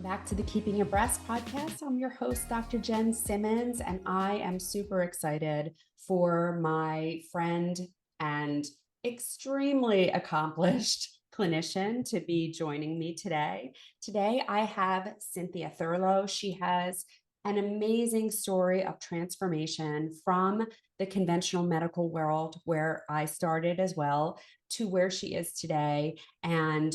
Back to the Keeping Abreast podcast. I'm your host, Dr. Jen Simmons, and I am super excited for my friend and extremely accomplished clinician to be joining me today. Today, I have Cynthia Thurlow. She has an amazing story of transformation from the conventional medical world, where I started as well, to where she is today. And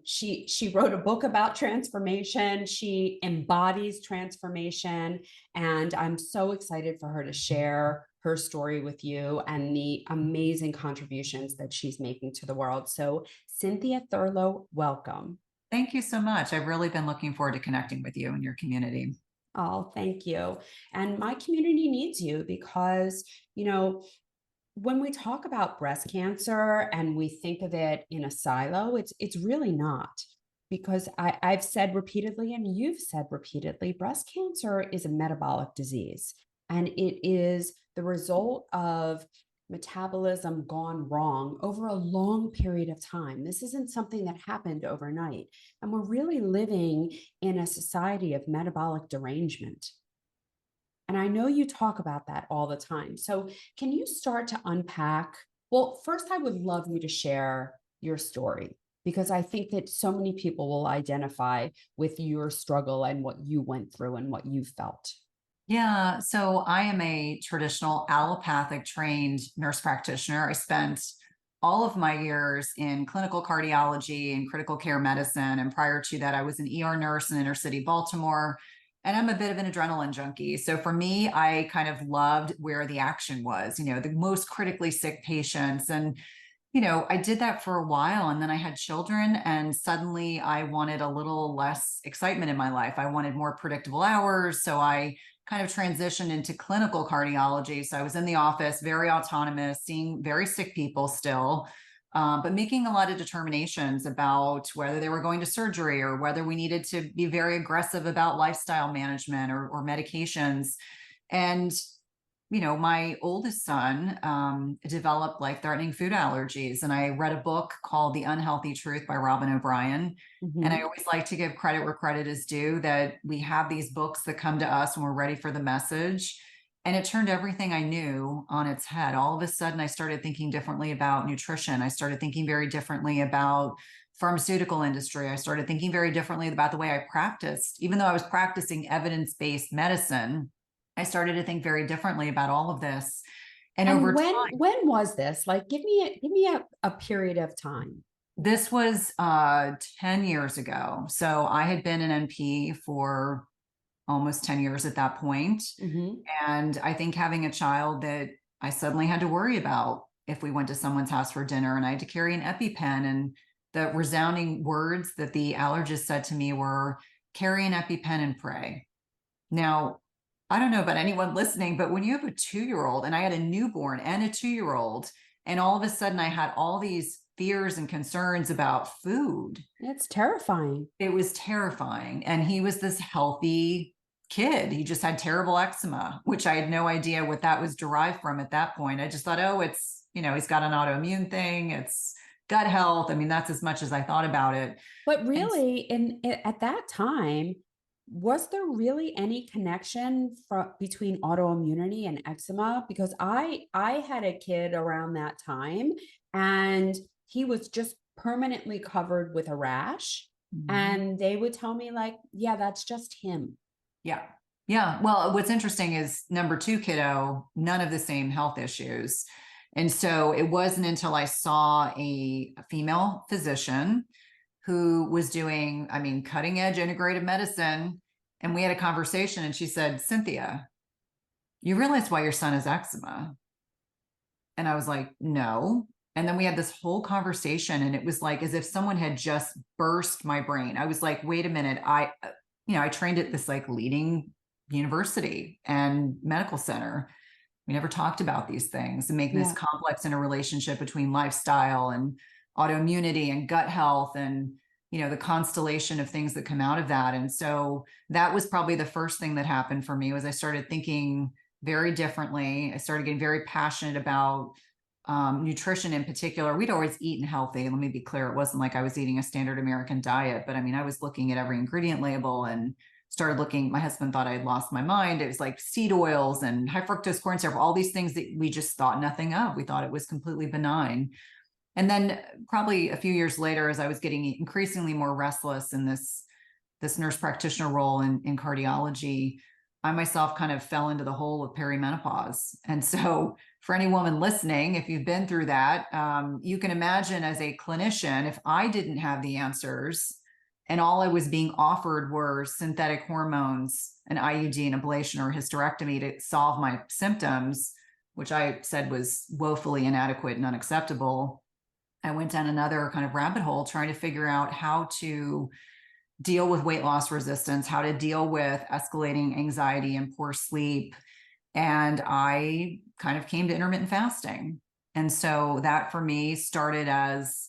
she wrote a book about transformation. She embodies transformation, and I'm so excited for her to share her story with you and the amazing contributions that she's making to the world. So, Cynthia Thurlow, welcome. Thank you so much. I've really been looking forward to connecting with you and your community. Oh, thank you. And my community needs you because, you know, when we talk about breast cancer and we think of it in a silo, it's really not. Because I've said repeatedly, and you've said repeatedly, breast cancer is a metabolic disease. And it is the result of metabolism gone wrong over a long period of time. This isn't something that happened overnight. And we're really living in a society of metabolic derangement. And I know you talk about that all the time. So, can you start to unpack? Well, first, I would love you to share your story because I think that so many people will identify with your struggle and what you went through and what you felt. Yeah, so I am a traditional allopathic trained nurse practitioner. I spent all of my years in clinical cardiology and critical care medicine. And prior to that, I was an ER nurse in inner city Baltimore. And I'm a bit of an adrenaline junkie. So for me, I kind of loved where the action was, the most critically sick patients. And I did that for a while, and then I had children, and suddenly I wanted a little less excitement in my life. I wanted more predictable hours. So I kind of transitioned into clinical cardiology. So I was in the office, very autonomous, seeing very sick people still, but making a lot of determinations about whether they were going to surgery or whether we needed to be very aggressive about lifestyle management or medications. And my oldest son developed life-threatening food allergies, and I read a book called The Unhealthy Truth by Robin O'Brien. And I Mhm. always like to give credit where credit is due, that we have these books that come to us when we're ready for the message. And it turned everything I knew on its head. All of a sudden, I started thinking differently about nutrition. I started thinking very differently about pharmaceutical industry. I started thinking very differently about the way I practiced. Even though I was practicing evidence-based medicine, I started to think very differently about all of this. And And over when was this? Like, give me a period of time. this was 10 years ago. So I had been an NP for almost 10 years at that point. Hmm. And I think having a child that I suddenly had to worry about if we went to someone's house for dinner, and I had to carry an EpiPen, and the resounding words that the allergist said to me were, carry an EpiPen and pray. Now, I don't know about anyone listening, but when you have a 2-year-old, and I had a newborn and a 2-year-old, and all of a sudden I had all these fears and concerns about food, It's terrifying. it was terrifying. And he was this healthy kid. He just had terrible eczema, which I had no idea what that was derived from at that point. I just thought, oh, it's, he's got an autoimmune thing, it's gut health. I mean, that's as much as I thought about it. But And really, at that time, was there really any connection between autoimmunity and eczema? Because I had a kid around that time, and he was just permanently covered with a rash, Mhm. and they would tell me like, "Yeah, that's just him." Yeah. Yeah. Well, what's interesting is number two kiddo, none of the same health issues. And so it wasn't until I saw a female physician who was doing, I mean, cutting edge integrative medicine. And we had a conversation, and she said, Cynthia, you realize why your son has eczema? And I was like, no. And then we had this whole conversation, and it was like as if someone had just burst my brain. I was like, wait a minute. I trained at this like leading university and medical center. We never talked about these things and making this Yeah. complex in a relationship between lifestyle and autoimmunity and gut health, and the constellation of things that come out of that. And so that was probably the first thing that happened for me, was I started thinking very differently. I started getting very passionate about nutrition in particular. We'd always eaten healthy. Let me be clear. It wasn't like I was eating a standard American diet, but I mean, I was looking at every ingredient label and started looking. My husband thought I had lost my mind. It was like seed oils and high fructose corn syrup, all these things that we just thought nothing of. We thought it was completely benign. And then probably a few years later, as I was getting increasingly more restless in this nurse practitioner role in cardiology, I myself kind of fell into the hole of perimenopause. And so for any woman listening, if you've been through that, you can imagine as a clinician, if I didn't have the answers and all I was being offered were synthetic hormones, an IUD, an ablation, or a hysterectomy to solve my symptoms, which I said was woefully inadequate and unacceptable, I went down another kind of rabbit hole trying to figure out how to deal with weight loss resistance, how to deal with escalating anxiety and poor sleep. And I kind of came to intermittent fasting. And so that for me started as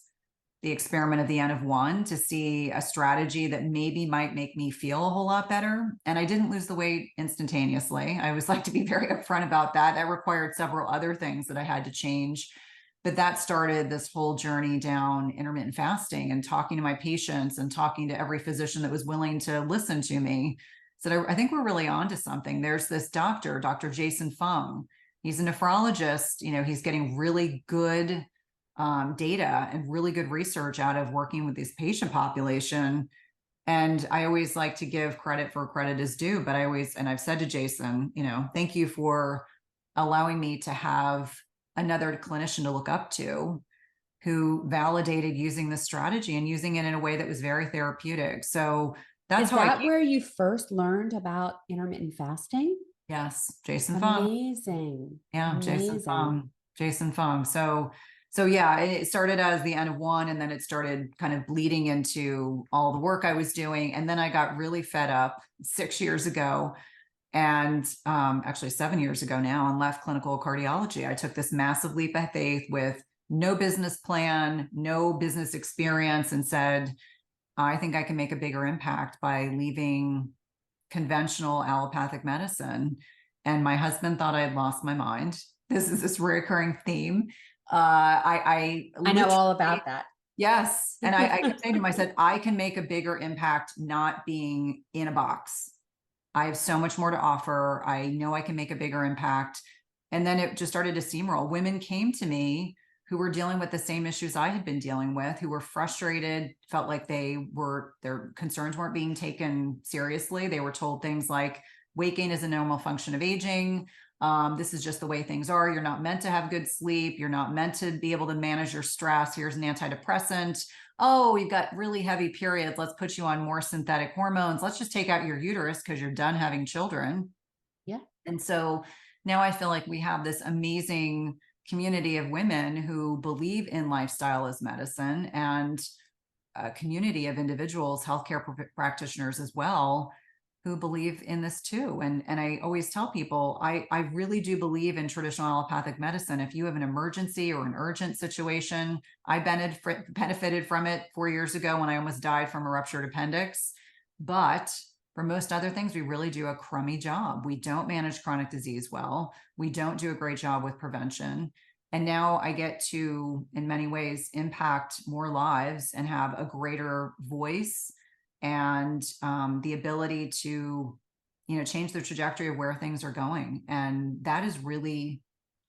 the experiment of the N of one to see a strategy that maybe might make me feel a whole lot better. And I didn't lose the weight instantaneously. I always like to be very upfront about that. That required several other things that I had to change. But that started this whole journey down intermittent fasting and talking to my patients and talking to every physician that was willing to listen to me. So I think we're really onto something. There's this doctor, Dr. Jason Fung. He's a nephrologist. He's getting really good data and really good research out of working with this patient population. And I always like to give credit for credit is due, but I've said to Jason, thank you for allowing me to have another clinician to look up to who validated using this strategy and using it in a way that was very therapeutic. So that's Is how I that came. where you first learned about intermittent fasting? Yes, Jason Fung. Amazing. Yeah, Jason Amazing. Fung. Jason Fung. So yeah, it started as the N of one, and then it started kind of bleeding into all the work I was doing. And then I got really fed up 6 years ago, and actually 7 years ago now, and left clinical cardiology. I took this massive leap of faith with no business plan, no business experience, and said, I think I can make a bigger impact by leaving conventional allopathic medicine. And my husband thought I had lost my mind. This is this recurring theme. I I know literally, all about that. yes. And I kept saying to him, I said, I can make a bigger impact not being in a box. I have so much more to offer. I know I can make a bigger impact. And then it just started to steamroll. Women came to me who were dealing with the same issues I had been dealing with, who were frustrated, felt like their concerns weren't being taken seriously. They were told things like, weight gain is a normal function of aging. This is just the way things are. You're not meant to have good sleep. You're not meant to be able to manage your stress. Here's an antidepressant. Oh, you've got really heavy periods. Let's put you on more synthetic hormones. Let's just take out your uterus because you're done having children. Yeah. And so now I feel like we have this amazing community of women who believe in lifestyle as medicine, and a community of individuals, healthcare practitioners as well, who believe in this too. And I always tell people, I really do believe in traditional allopathic medicine. If you have an emergency or an urgent situation, I benefited from it 4 years ago when I almost died from a ruptured appendix. But for most other things, we really do a crummy job. We don't manage chronic disease well. We don't do a great job with prevention. And now I get to, in many ways, impact more lives and have a greater voice and the ability to, change the trajectory of where things are going. And that is really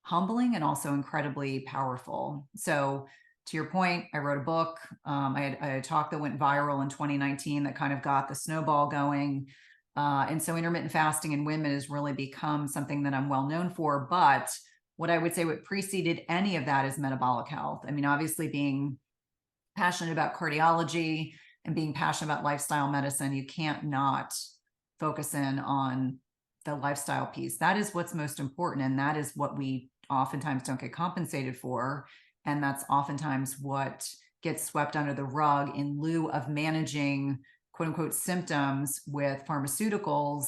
humbling and also incredibly powerful. So to your point, I wrote a book. I had a talk that went viral in 2019 that kind of got the snowball going. And so intermittent fasting in women has really become something that I'm well known for. But what I would say what preceded any of that is metabolic health. I mean, obviously being passionate about cardiology and being passionate about lifestyle medicine, you can't not focus in on the lifestyle piece. That is what's most important. And that is what we oftentimes don't get compensated for. And that's oftentimes what gets swept under the rug in lieu of managing quote unquote symptoms with pharmaceuticals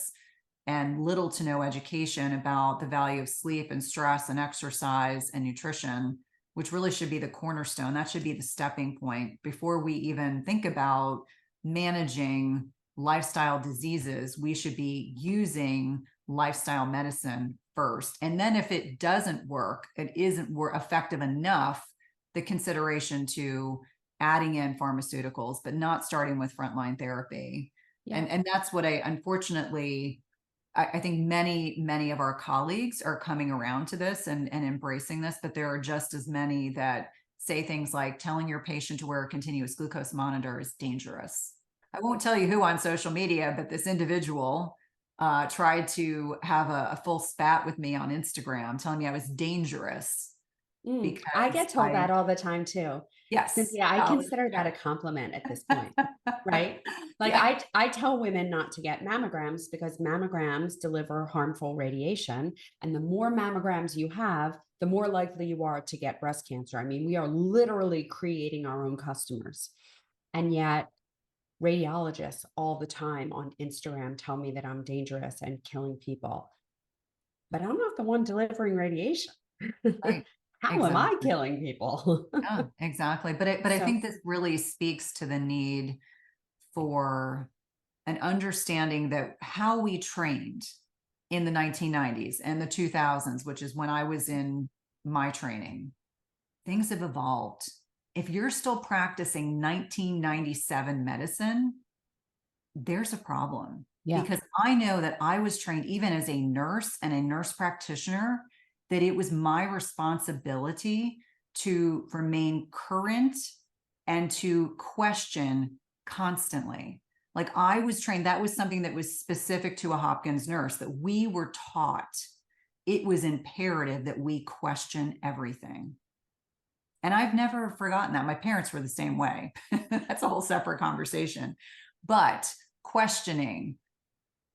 and little to no education about the value of sleep and stress and exercise and nutrition, which really should be the cornerstone. That should be the stepping point before we even think about managing lifestyle diseases. We should be using lifestyle medicine first. And then if it doesn't work, it isn't effective enough, the consideration to adding in pharmaceuticals, but not starting with frontline therapy. Yeah. And that's what unfortunately, I think many of our colleagues are coming around to this and embracing this, but there are just as many that say things like telling your patient to wear a continuous glucose monitor is dangerous. I won't tell you who on social media, but this individual tried to have a full spat with me on Instagram, telling me I was dangerous I because get told that all the time too. yes. Cynthia, I Oh, consider that a compliment at this point, right? Like yeah, I tell women not to get mammograms because mammograms deliver harmful radiation. And the more mammograms you have, the more likely you are to get breast cancer. I mean, we are literally creating our own customers. And yet, radiologists all the time on Instagram tell me that I'm dangerous and killing people. But I'm not the one delivering radiation. right. How am I Exactly. killing people? Yeah, exactly. But I So, think this really speaks to the need for an understanding that how we trained in the 1990s and the 2000s, which is when I was in my training, things have evolved. If you're still practicing 1997 medicine, there's a problem, yeah, because I know that I was trained even as a nurse and a nurse practitioner, that it was my responsibility to remain current and to question constantly. Like I was trained, that was something that was specific to a Hopkins nurse, that we were taught it was imperative that we question everything. And I've never forgotten that. My parents were the same way. That's a whole separate conversation. But questioning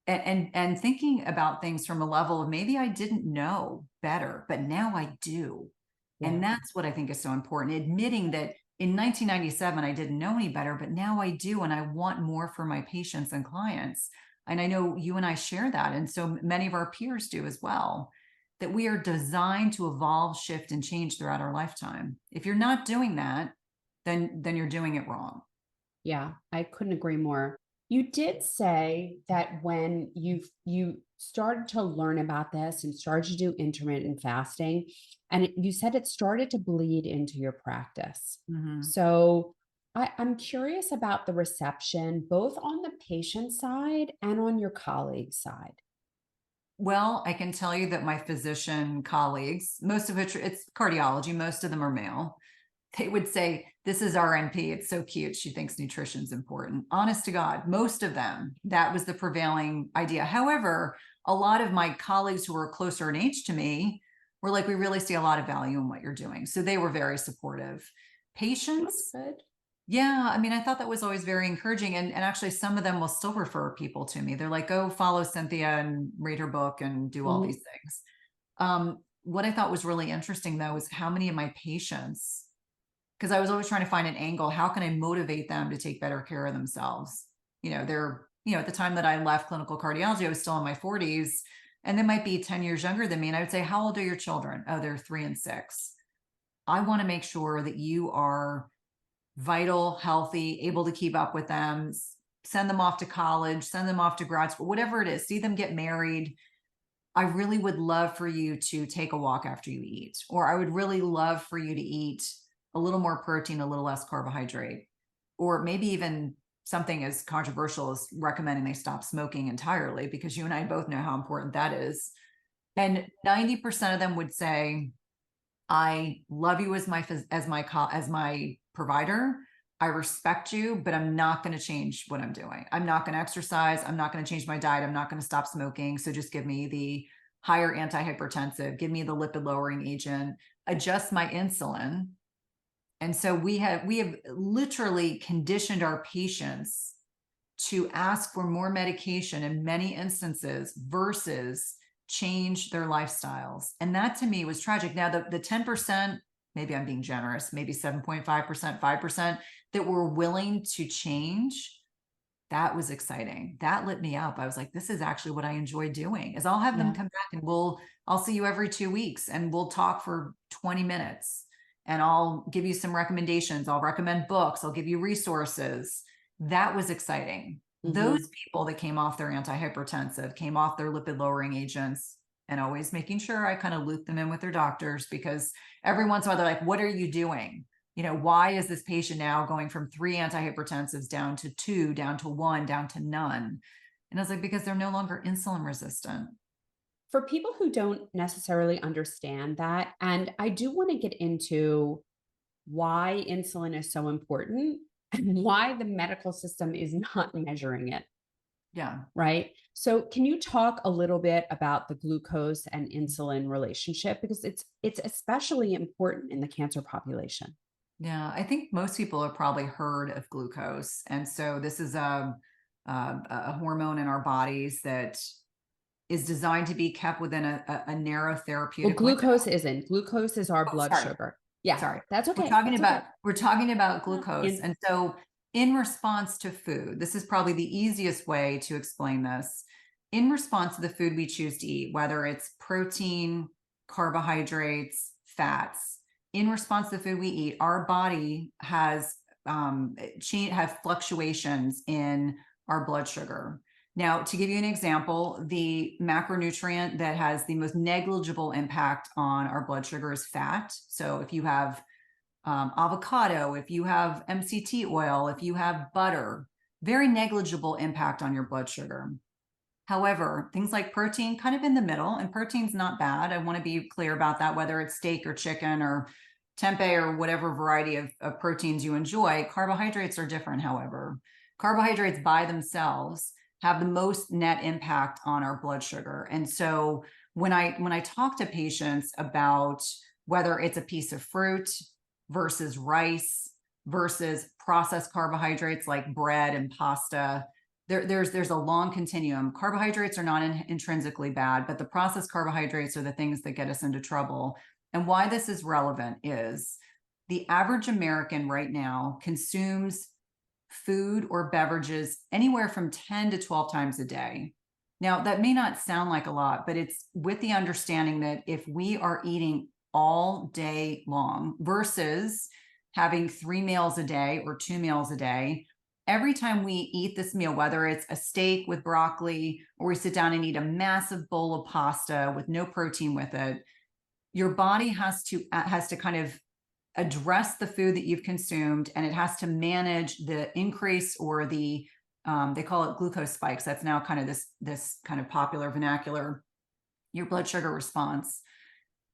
and thinking about things from a level of maybe I didn't know better, but now I do. yeah. And that's what I think is so important. Admitting that in 1997, I didn't know any better, but now I do. And I want more for my patients and clients. And I know you and I share that. And so many of our peers do as well, that we are designed to evolve, shift, and change throughout our lifetime. If you're not doing that, then you're doing it wrong. Yeah, I couldn't agree more. You did say that when you started to learn about this and started to do intermittent fasting, and you said it started to bleed into your practice. Mhm. So I'm curious about the reception, both on the patient side and on your colleague side. Well, I can tell you that my physician colleagues, most of which it's cardiology, most of them are male, they would say, "This is RNP. It's so cute. She thinks nutrition's important." Honest to God, most of them, that was the prevailing idea. However, a lot of my colleagues who were closer in age to me were like, "We really see a lot of value in what you're doing." So they were very supportive. That's Patients, good. yeah, I mean, I thought that was always very encouraging. And actually, some of them will still refer people to me. They're like, "Go follow Cynthia and read her book and do all Mhm. these things." What I thought was really interesting, though, is how many of my patients, because I was always trying to find an angle, how can I motivate them to take better care of themselves? At the time that I left clinical cardiology, I was still in my 40s, and they might be 10 years younger than me. And I would say, "How old are your children?" "Oh, they're 3 and 6." I want to make sure that you are vital, healthy, able to keep up with them, send them off to college, send them off to grad school, whatever it is, see them get married. I really would love for you to take a walk after you eat, or I would really love for you to eat a little more protein, a little less carbohydrate, or maybe even something as controversial as recommending they stop smoking entirely, because you and I both know how important that is. And 90% of them would say, "I love you as my provider. I respect you, but I'm not going to change what I'm doing. I'm not going to exercise. I'm not going to change my diet. I'm not going to stop smoking. So just give me the higher antihypertensive, give me the lipid lowering agent, adjust my insulin." And so we have literally conditioned our patients to ask for more medication in many instances versus change their lifestyles. And that to me was tragic. Now, the 10%, maybe I'm being generous, maybe 7.5%, 5% that were willing to change, that was exciting. That lit me up. I was like, this is actually what I enjoy doing, is I'll have them Yeah. come back and I'll see you every 2 weeks and we'll talk for 20 minutes and I'll give you some recommendations. I'll recommend books. I'll give you resources. That was exciting. Those Mhm. people that came off their antihypertensive, came off their lipid lowering agents, and always making sure I kind of loop them in with their doctors, because every once in a while they're like, what are you doing? Why is this patient now going from 3 antihypertensives down to 2, down to 1, down to none? And I was like, because they're no longer insulin resistant. For people who don't necessarily understand that, and I do want to get into why insulin is so important and why the medical system is not measuring it, Yeah. right? So can you talk a little bit about the glucose and insulin relationship, because it's especially important in the cancer population? Yeah, I think most people have probably heard of glucose. And so this is a hormone in our bodies that is designed to be kept within a narrow Well, therapeutic window. glucose isn't. Glucose is our Oh, blood sorry. sugar. Yeah, Sorry. that's We're okay. talking That's about okay. we're talking about Yeah. glucose. And so in response to food, this is probably the easiest way to explain this. In response to the food we choose to eat, whether it's protein, carbohydrates, fats, in response to the food we eat, our body has have fluctuations in our blood sugar. Now, to give you an example, the macronutrient that has the most negligible impact on our blood sugar is fat. So if you have avocado, if you have MCT oil, if you have butter, very negligible impact on your blood sugar. However, things like protein, kind of in the middle, and protein's not bad. I want to be clear about that, whether it's steak or chicken or tempeh or whatever variety of proteins you enjoy. Carbohydrates are different, however. Carbohydrates by themselves have the most net impact on our blood sugar. And so when I talk to patients about whether it's a piece of fruit versus rice versus processed carbohydrates like bread and pasta, there's a long continuum. Carbohydrates are not intrinsically bad, but the processed carbohydrates are the things that get us into trouble. And why this is relevant is the average American right now consumes food or beverages anywhere from 10 to 12 times a day. Now, that may not sound like a lot, but it's with the understanding that if we are eating all day long versus having 3 meals a day or 2 meals a day, every time we eat this meal, whether it's a steak with broccoli or we sit down and eat a massive bowl of pasta with no protein with it, your body has to kind of address the food that you've consumed, and it has to manage the increase or the they call it glucose spikes. That's now kind of this kind of popular vernacular. Your blood sugar response,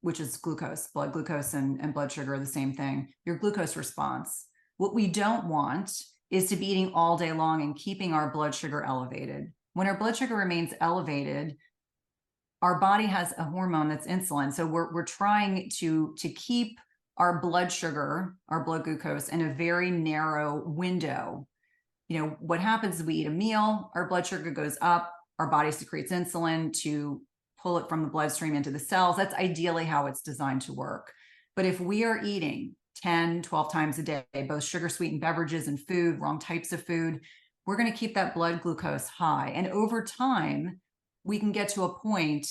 which is glucose, blood glucose and blood sugar are the same thing. Your glucose response. What we don't want is to be eating all day long and keeping our blood sugar elevated. When our blood sugar remains elevated, our body has a hormone that's insulin. So we're trying to keep our blood sugar, our blood glucose in a very narrow window. What happens is we eat a meal, our blood sugar goes up, our body secretes insulin to pull it from the bloodstream into the cells. That's ideally how it's designed to work. But if we are eating 10, 12 times a day, both sugar sweetened beverages and food, wrong types of food, we're going to keep that blood glucose high. And over time, we can get to a point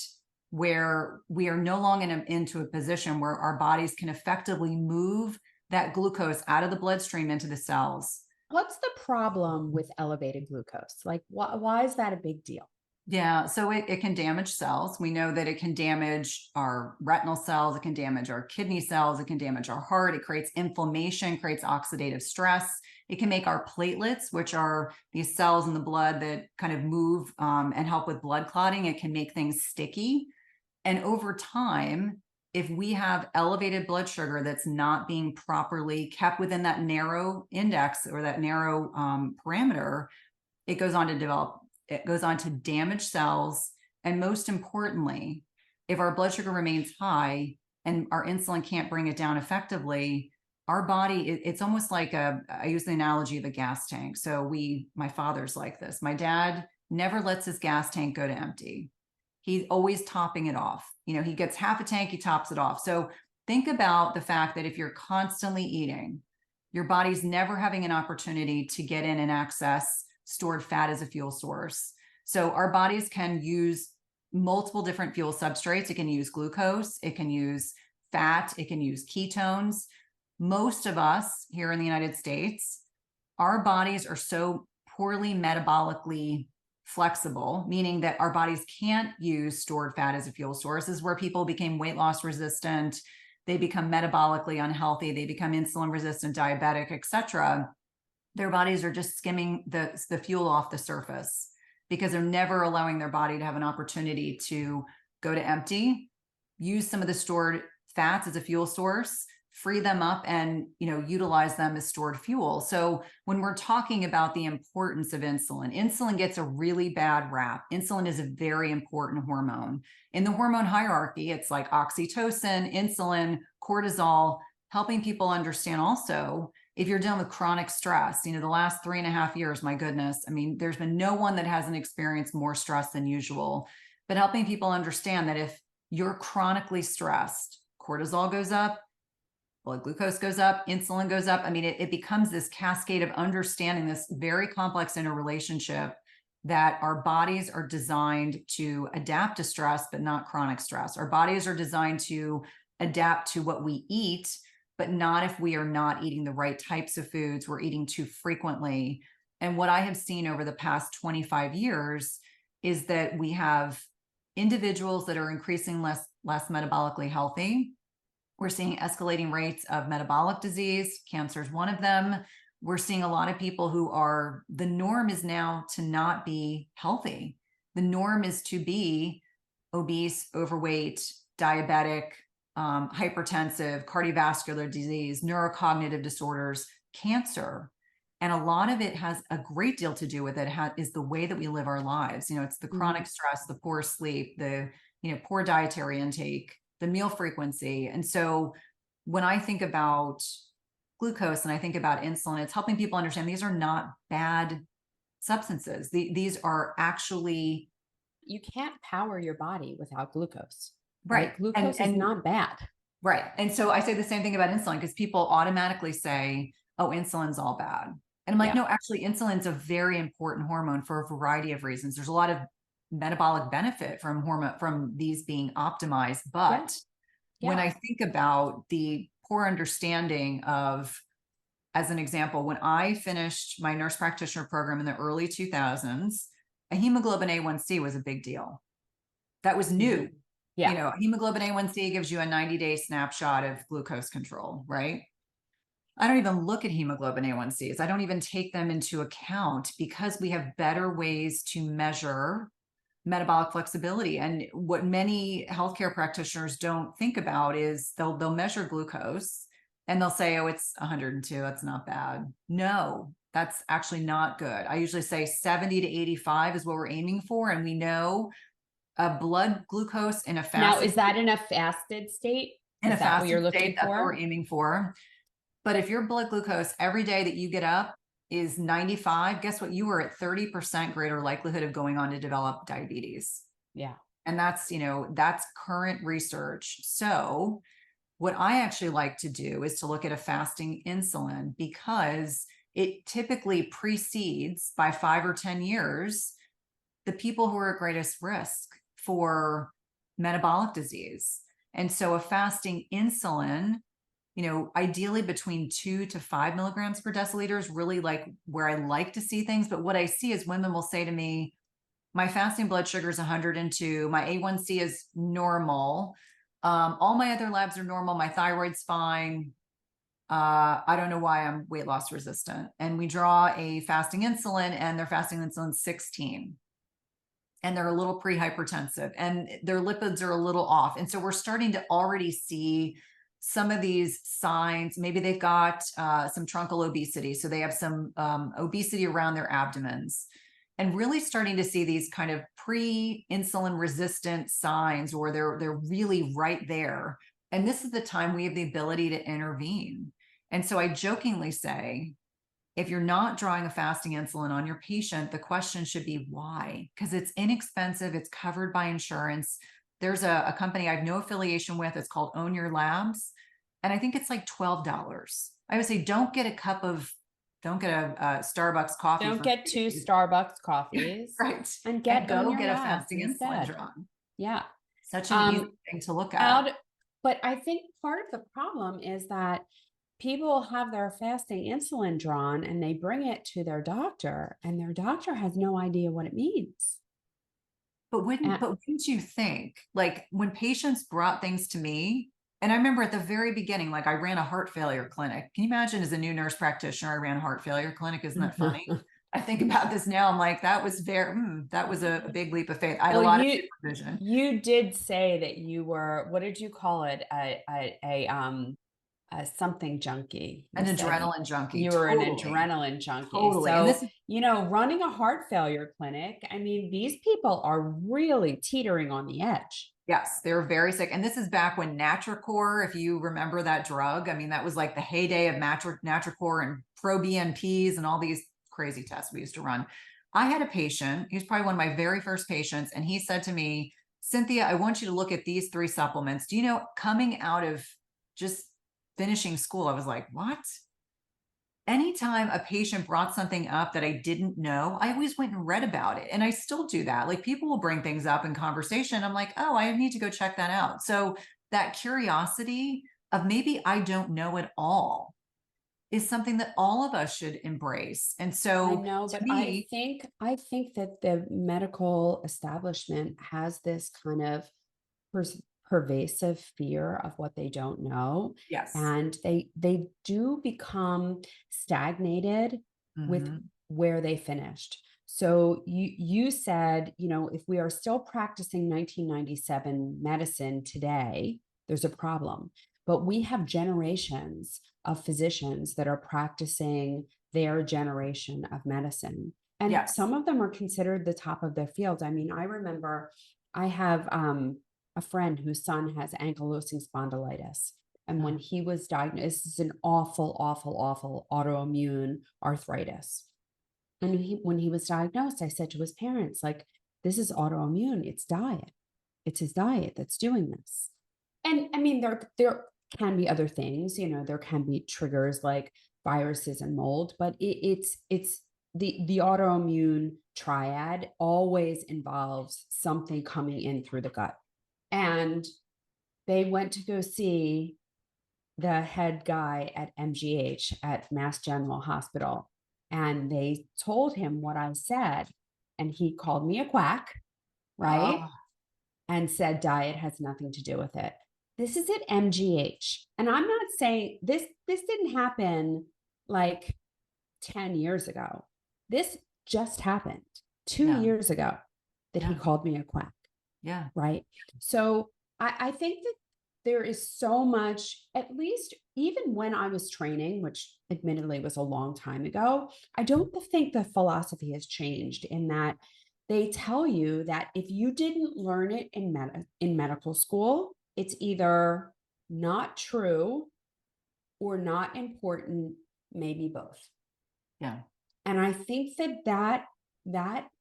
where we are no longer into a position where our bodies can effectively move that glucose out of the bloodstream into the cells. What's the problem with elevated glucose? Like, why is that a big deal? Yeah, so it can damage cells. We know that it can damage our retinal cells, it can damage our kidney cells, it can damage our heart, it creates inflammation, creates oxidative stress. It can make our platelets, which are these cells in the blood that kind of move and help with blood clotting, it can make things sticky. And over time, if we have elevated blood sugar that's not being properly kept within that narrow index or that narrow parameter, it goes on to damage cells. And most importantly, if our blood sugar remains high and our insulin can't bring it down effectively, our body, it's almost like I use the analogy of a gas tank. So my father's like this. My dad never lets his gas tank go to empty. He's always topping it off. He gets half a tank, he tops it off. So think about the fact that if you're constantly eating, your body's never having an opportunity to get in and access stored fat as a fuel source. So our bodies can use multiple different fuel substrates. It can use glucose, it can use fat, it can use ketones. Most of us here in the United States, our bodies are so poorly metabolically flexible, meaning that our bodies can't use stored fat as a fuel source. This is where people became weight loss resistant, they become metabolically unhealthy, they become insulin resistant, diabetic, etc. Their bodies are just skimming the fuel off the surface because they're never allowing their body to have an opportunity to go to empty, use some of the stored fats as a fuel source, free them up, and utilize them as stored fuel. So when we're talking about the importance of insulin, insulin gets a really bad rap. Insulin is a very important hormone. In the hormone hierarchy, it's like oxytocin, insulin, cortisol, helping people understand also if you're dealing with chronic stress. The last 3.5 years, my goodness, I mean, there's been no one that hasn't experienced more stress than usual, but helping people understand that if you're chronically stressed, cortisol goes up, blood glucose goes up, insulin goes up. I mean, it becomes this cascade of understanding this very complex interrelationship that our bodies are designed to adapt to stress, but not chronic stress. Our bodies are designed to adapt to what we eat, but not if we are not eating the right types of foods, we're eating too frequently. And what I have seen over the past 25 years is that we have individuals that are increasingly less metabolically healthy. We're seeing escalating rates of metabolic disease. Cancer is one of them. We're seeing a lot of people who the norm is now to not be healthy. The norm is to be obese, overweight, diabetic, hypertensive, cardiovascular disease, neurocognitive disorders, cancer. And a lot of it has a great deal to do with it is the way that we live our lives. It's the chronic stress, the poor sleep, the poor dietary intake, the meal frequency. And so when I think about glucose and I think about insulin, it's helping people understand these are not bad substances. These are actually... You can't power your body without glucose. Right. Glucose is not bad. Right. And so I say the same thing about insulin because people automatically say, oh, insulin's all bad. And I'm like, no, actually, insulin's a very important hormone for a variety of reasons. There's a lot of metabolic benefit from these being optimized. But when I think about the poor understanding of, as an example, when I finished my nurse practitioner program in the early 2000s, a hemoglobin A1C was a big deal. That was new. Hemoglobin A1C gives you a 90-day snapshot of glucose control, right? I don't even look at hemoglobin A1Cs. I don't even take them into account because we have better ways to measure metabolic flexibility. And what many healthcare practitioners don't think about is they'll measure glucose and they'll say, oh, it's 102. That's not bad. No, that's actually not good. I usually say 70 to 85 is what we're aiming for. And we know a blood glucose in a fasted... Now, is that in a fasted state? In a fasted what you're looking state, that's what for? we're aiming for. But if your blood glucose every day that you get up is 95, guess what? You are at 30% greater likelihood of going on to develop diabetes. Yeah. And that's, that's current research. So what I actually like to do is to look at a fasting insulin because it typically precedes by 5 or 10 years the people who are at greatest risk for metabolic disease. And so a fasting insulin, ideally between 2 to 5 milligrams per deciliter is really like where I like to see things. But what I see is women will say to me, my fasting blood sugar is 102. My A1C is normal. All my other labs are normal. My thyroid's fine. I don't know why I'm weight loss resistant. And we draw a fasting insulin and their fasting insulin 16. And they're a little pre-hypertensive and their lipids are a little off. And so we're starting to already see some of these signs. Maybe they've got some truncal obesity. So they have some obesity around their abdomens and really starting to see these kind of pre-insulin resistant signs or they're really right there. And this is the time we have the ability to intervene. And so I jokingly say, if you're not drawing a fasting insulin on your patient, the question should be why? Because it's inexpensive. It's covered by insurance. There's a company I have no affiliation with. It's called Own Your Labs. And I think it's like $12. I would say don't get a Starbucks coffee. Don't get 2 Starbucks coffees. Right. And go Own get Your a fasting instead. insulin drawn. Yeah. Such an easy thing to look at. But I think part of the problem is that people have their fasting insulin drawn and they bring it to their doctor, and their doctor has no idea what it means. And But wouldn't you think, like when patients brought things to me, and I remember at the very beginning, like I ran a heart failure clinic. Can you imagine as a new nurse practitioner, I ran a heart failure clinic? Isn't that funny? I think about this now. I'm like, that was that was a big leap of faith. I had a well, lot of you supervision. you did say that you were, what did you call it? A something junkie. An You said adrenaline junkie, you were an totally, adrenaline junkie. totally. And So, this is, running a heart failure clinic, I mean, these people are really teetering on the edge. yes, they were very sick. And this is back when Natracor, if you remember that drug, I mean, that was like the heyday of Natracor and pro BNPs and all these crazy tests we used to run. I had a patient, he was probably one of my very first patients, and he said to me, Cynthia, I want you to look at these 3 supplements. Do you know, coming out of just finishing school, I was like, what? Anytime a patient brought something up that I didn't know, I always went and read about it. And I still do that. Like people will bring things up in conversation. I'm like, oh, I need to go check that out. So that curiosity of maybe I don't know it all is something that all of us should embrace. And I so know, to but me, I think that the medical establishment has this kind of pervasive fear of what they don't know, yes. and they do become stagnated with Mhm. where they finished. So you said, if we are still practicing 1997 medicine today, there's a problem. But we have generations of physicians that are practicing their generation of medicine. And Yes. some of them are considered the top of their fields. I mean, I remember I have a friend whose son has ankylosing spondylitis. And when he was diagnosed, this is an awful, awful, awful autoimmune arthritis. And when he was diagnosed, I said to his parents, like, this is autoimmune. It's diet. It's his diet that's doing this. And I mean, there can be other things, there can be triggers like viruses and mold, but it's the autoimmune triad always involves something coming in through the gut. And they went to go see the head guy at MGH at Mass General Hospital. And they told him what I said. And he called me a quack, right? Oh, And said diet has nothing to do with it. This is at MGH. And I'm not saying this didn't happen like 10 years ago. This just happened two yeah. years ago that he Yeah. called me a quack, Yeah. right? So I think that there is so much, at least even when I was training, which admittedly was a long time ago, I don't think the philosophy has changed in that they tell you that if you didn't learn it in medical school, it's either not true or not important, maybe both. Yeah. And I think that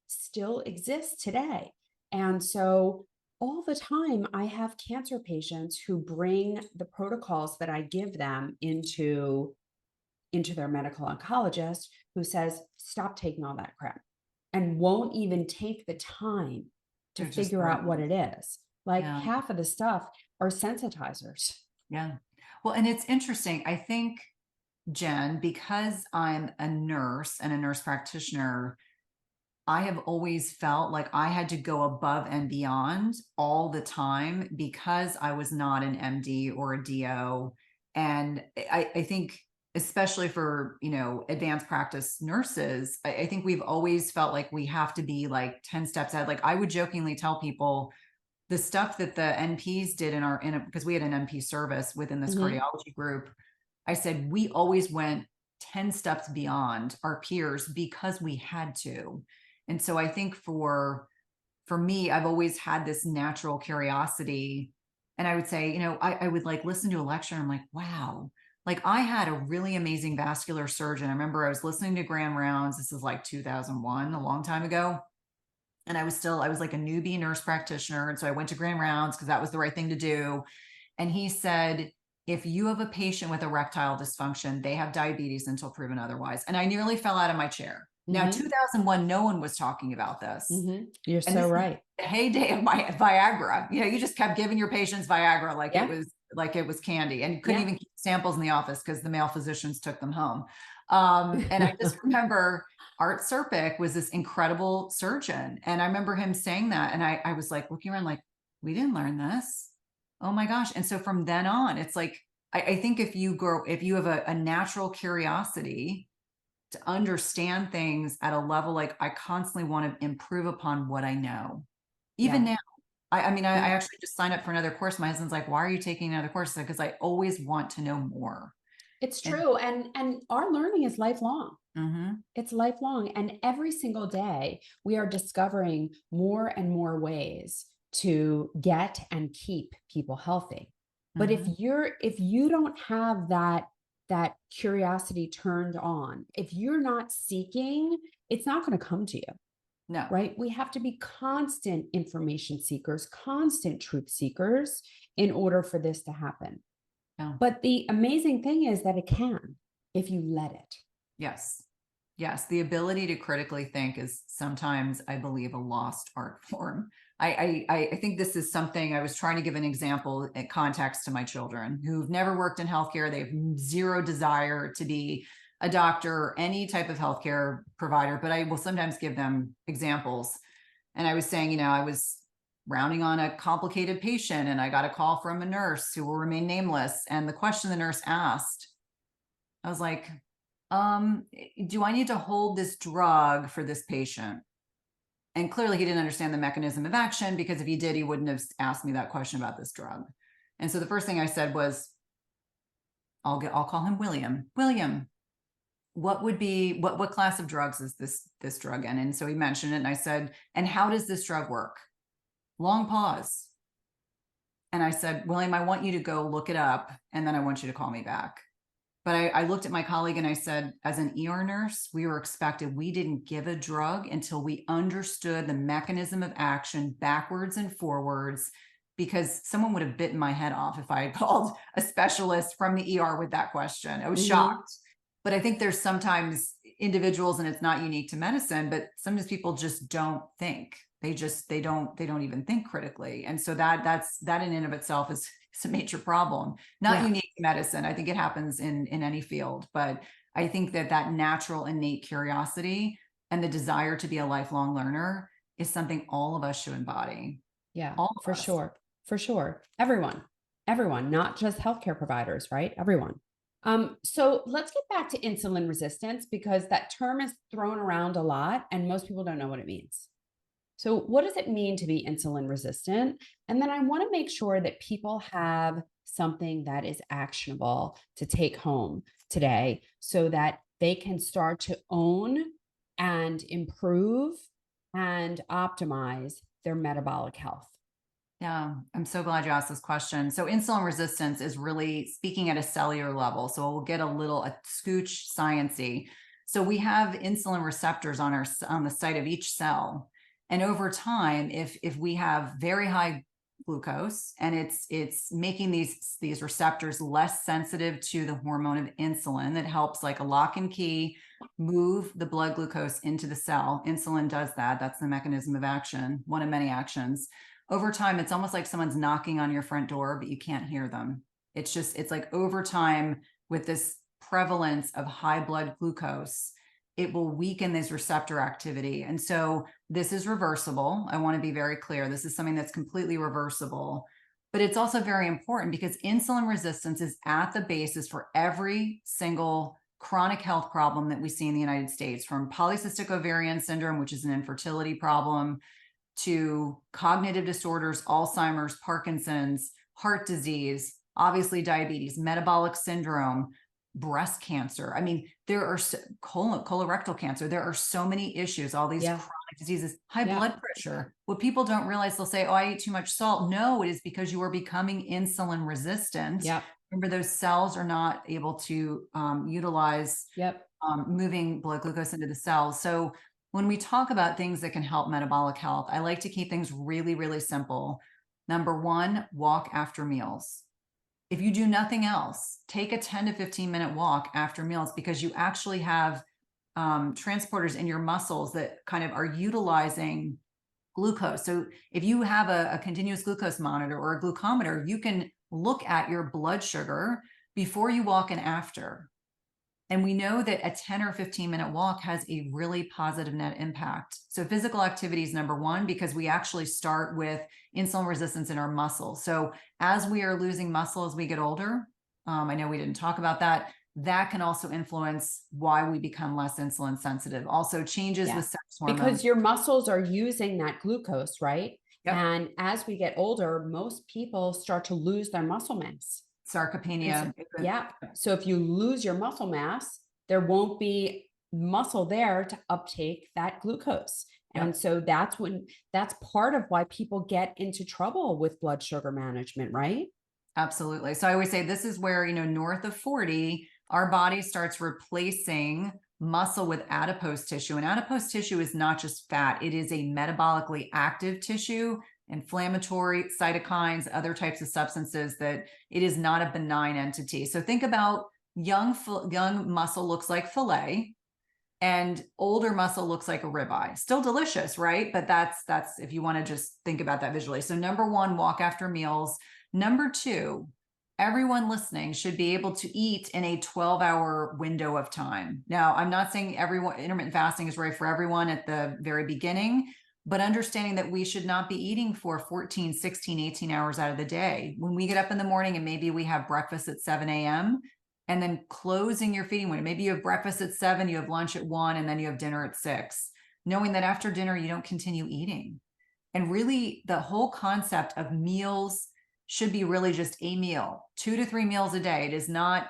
still exists today. And so all the time I have cancer patients who bring the protocols that I give them into their medical oncologist, who says, stop taking all that crap, and won't even take the time to They're just figure out what thrown. it is. Like Yeah. half of the stuff are sensitizers. Yeah. Well, and it's interesting. I think, Jen, because I'm a nurse and a nurse practitioner, I have always felt like I had to go above and beyond all the time because I was not an MD or a DO. And I think, especially for, advanced practice nurses, I think we've always felt like we have to be like 10 steps ahead. Like I would jokingly tell people the stuff that the NPs did because we had an NP service within this Mm-hmm. cardiology group. I said, we always went 10 steps beyond our peers because we had to. And so I think for me, I've always had this natural curiosity. And I would say, I would like listen to a lecture and I'm like, wow, like I had a really amazing vascular surgeon. I remember I was listening to Grand Rounds. This is like 2001, a long time ago. And I was like a newbie nurse practitioner. And so I went to Grand Rounds because that was the right thing to do. And he said, if you have a patient with erectile dysfunction, they have diabetes until proven otherwise. And I nearly fell out of my chair. Now, Mm-hmm. 2001, no one was talking about this. Mm-hmm. You're And so this is right. the heyday of my Viagra. You just kept giving your patients Viagra like it Yeah. was like it was candy, and couldn't Yeah. even keep samples in the office because the male physicians took them home. And I just remember Art Serpic was this incredible surgeon. And I remember him saying that. And I was like looking around like, we didn't learn this. Oh my gosh. And so from then on, it's like, I think if you have a natural curiosity to understand things at a level, like I constantly want to improve upon what I know. Even Yeah. now, I mean, I Yeah. actually just signed up for another course. My husband's like, why are you taking another course? Because I always want to know more. It's And true. And our learning is lifelong. mhm, It's lifelong. And every single day, we are discovering more and more ways to get and keep people healthy. But mhm, if you don't have that curiosity turned on, if you're not seeking, it's not going to come to you, no, right? We have to be constant information seekers, constant truth seekers in order for this to happen. no. But the amazing thing is that it can if you let it. Yes. Yes. The ability to critically think is sometimes, I believe, a lost art form. I think this is something I was trying to give an example and context to my children who've never worked in healthcare. They have zero desire to be a doctor or any type of healthcare provider, but I will sometimes give them examples. And I was saying, I was rounding on a complicated patient and I got a call from a nurse who will remain nameless. And the question the nurse asked, I was like, do I need to hold this drug for this patient? And clearly he didn't understand the mechanism of action, because if he did, he wouldn't have asked me that question about this drug. And so the first thing I said was, I'll call him William. William, what class of drugs is this drug in? And so he mentioned it and I said, and how does this drug work? Long pause. And I said, William, I want you to go look it up and then I want you to call me back. But I looked at my colleague and I said, as an ER nurse, we didn't give a drug until we understood the mechanism of action backwards and forwards, because someone would have bitten my head off if I had called a specialist from the ER with that question. I was Mhm. shocked. But I think there's sometimes individuals, and it's not unique to medicine, but sometimes people just don't think. They don't even think critically. And so that in and of itself is a major problem, not Yeah. unique to medicine. I think it happens in any field, but I think that natural innate curiosity and the desire to be a lifelong learner is something all of us should embody. Yeah, All for of us. sure. For sure. Everyone, not just healthcare providers, right? Everyone. So let's get back to insulin resistance because that term is thrown around a lot and most people don't know what it means. So, what does it mean to be insulin resistant? And then I want to make sure that people have something that is actionable to take home today so that they can start to own and improve and optimize their metabolic health. Yeah, I'm so glad you asked this question. So insulin resistance is really speaking at a cellular level. So we'll get a scooch sciencey. So we have insulin receptors on the site of each cell. And over time, if we have very high glucose and it's making these receptors less sensitive to the hormone of insulin that helps like a lock and key move the blood glucose into the cell. Insulin does that. That's the mechanism of action, one of many actions. Over time, it's almost like someone's knocking on your front door, but you can't hear them. It's like over time, with this prevalence of high blood glucose, it will weaken this receptor activity. And so this is reversible. I want to be very clear. This is something that's completely reversible, but it's also very important because insulin resistance is at the basis for every single chronic health problem that we see in the United States, from polycystic ovarian syndrome, which is an infertility problem, to cognitive disorders, Alzheimer's, Parkinson's, heart disease, obviously diabetes, metabolic syndrome, breast cancer. I mean, there are colorectal cancer. There are so many issues, all these Yeah. chronic diseases, high Yeah. blood pressure. What people don't realize, they'll say, oh, I ate too much salt. No, it is because you are becoming insulin resistant. Yep. Remember, those cells are not able to utilize Yep. moving blood glucose into the cells. So when we talk about things that can help metabolic health, I like to keep things really, really simple. Number one, walk after meals. If you do nothing else, take a 10 to 15 minute walk after meals, because you actually have transporters in your muscles that kind of are utilizing glucose. So if you have a continuous glucose monitor or a glucometer, you can look at your blood sugar before you walk and after. And we know that a 10 or 15-minute walk has a really positive net impact. So physical activity is number one, because we actually start with insulin resistance in our muscles. So as we are losing muscle as we get older, I know we didn't talk about that. That can also influence why we become less insulin sensitive. Also changes with Yeah. sex Because hormones. your muscles are using that glucose, right? Yep. And as we get older, most people start to lose their muscle mass. And so, Sarcopenia. yeah. So if you lose your muscle mass, there won't be muscle there to uptake that glucose. And Yep. so that's part of why people get into trouble with blood sugar management, right? Absolutely. So I always say this is where, north of 40, our body starts replacing muscle with adipose tissue. And adipose tissue is not just fat, it is a metabolically active tissue, inflammatory, cytokines, other types of substances, that it is not a benign entity. So think about young muscle looks like filet, and older muscle looks like a ribeye. Still delicious, right? But that's if you want to just think about that visually. So number one, walk after meals. Number two, everyone listening should be able to eat in a 12-hour window of time. Now, I'm not saying everyone intermittent fasting is right for everyone at the very beginning, but understanding that we should not be eating for 14, 16, 18 hours out of the day. When we get up in the morning and maybe we have breakfast at 7 a.m., and then closing your feeding window. Maybe you have breakfast at 7, you have lunch at 1, and then you have dinner at 6, knowing that after dinner, you don't continue eating. And really, the whole concept of meals should be really just a meal, 2 to 3 meals a day. It is not,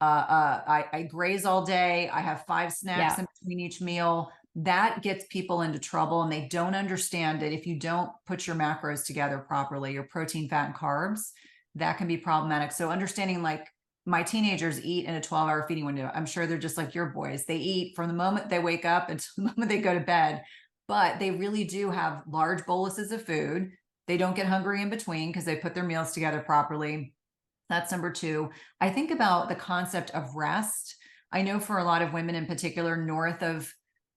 I graze all day, I have 5 snacks Yeah. in between each meal. That gets people into trouble, and they don't understand that if you don't put your macros together properly, your protein, fat, and carbs, that can be problematic. So understanding, like, my teenagers eat in a 12-hour feeding window. I'm sure they're just like your boys. They eat from the moment they wake up until the moment they go to bed, but they really do have large boluses of food. They don't get hungry in between because they put their meals together properly. That's number two. I think about the concept of rest. I know for a lot of women in particular, north of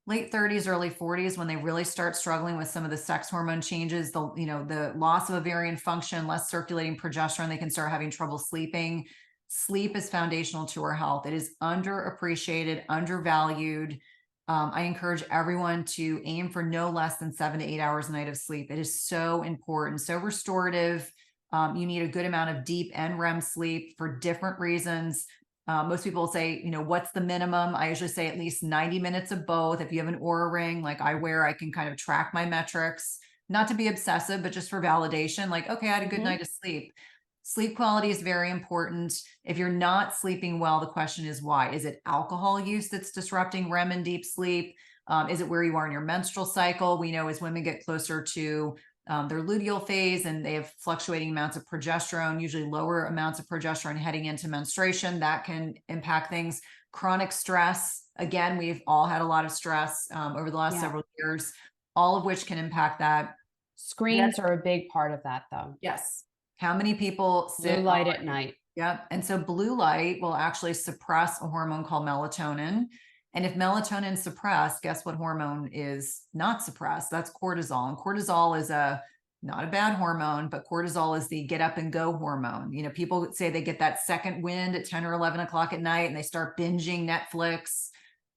late 30s, early 40s, when they really start struggling with some of the sex hormone changes, the loss of ovarian function, less circulating progesterone, they can start having trouble sleeping. Sleep is foundational to our health. It is underappreciated, undervalued. I encourage everyone to aim for no less than 7 to 8 hours a night of sleep. It is so important, so restorative. You need a good amount of deep and REM sleep for different reasons. Most people say, what's the minimum? I usually say at least 90 minutes of both. If you have an Oura ring like I wear, I can kind of track my metrics, not to be obsessive, but just for validation. Like, okay, I had a good night of sleep. Sleep quality is very important. If you're not sleeping well, the question is why? Is it alcohol use that's disrupting REM and deep sleep? Is it where you are in your menstrual cycle? We know as women get closer to their luteal phase and they have fluctuating amounts of progesterone, usually lower amounts of progesterone heading into menstruation, that can impact things. Chronic stress, again, we've all had a lot of stress over the last Yeah. several years, all of which can impact that. Screens are a big part of that, though. Yes. How many people Blue sit light on, at night. yep. And so blue light will actually suppress a hormone called melatonin. And if melatonin is suppressed, guess what hormone is not suppressed? That's cortisol. And cortisol is not a bad hormone, but cortisol is the get up and go hormone. People say they get that second wind at 10 or 11 o'clock at night and they start binging Netflix.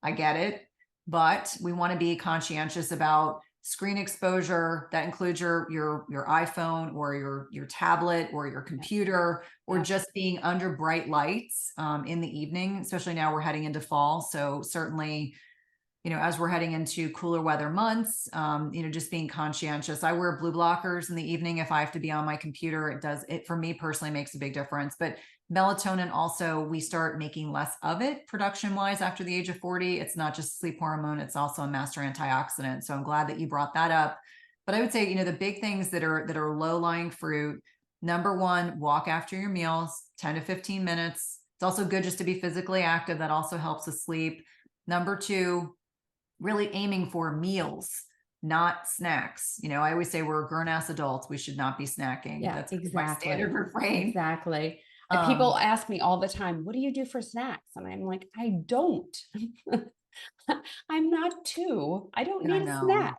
I get it. But we want to be conscientious about screen exposure. That includes your iPhone or your tablet or your computer, or just being under bright lights in the evening, especially now we're heading into fall. So certainly, as we're heading into cooler weather months, just being conscientious. I wear blue blockers in the evening if I have to be on my computer. It for me personally makes a big difference. But melatonin also, we start making less of it production wise after the age of 40. It's not just sleep hormone, it's also a master antioxidant. So I'm glad that you brought that up. But I would say, the big things that are low lying fruit. Number one, walk after your meals, 10 to 15 minutes. It's also good just to be physically active. That also helps with sleep. Number two, really aiming for meals, not snacks. I always say we're grown-ass adults. We should not be snacking. Yeah, That's my exactly. standard refrain. Exactly. And people ask me all the time, what do you do for snacks? And I'm like, I don't. I'm not two. I don't And I need a know. snack.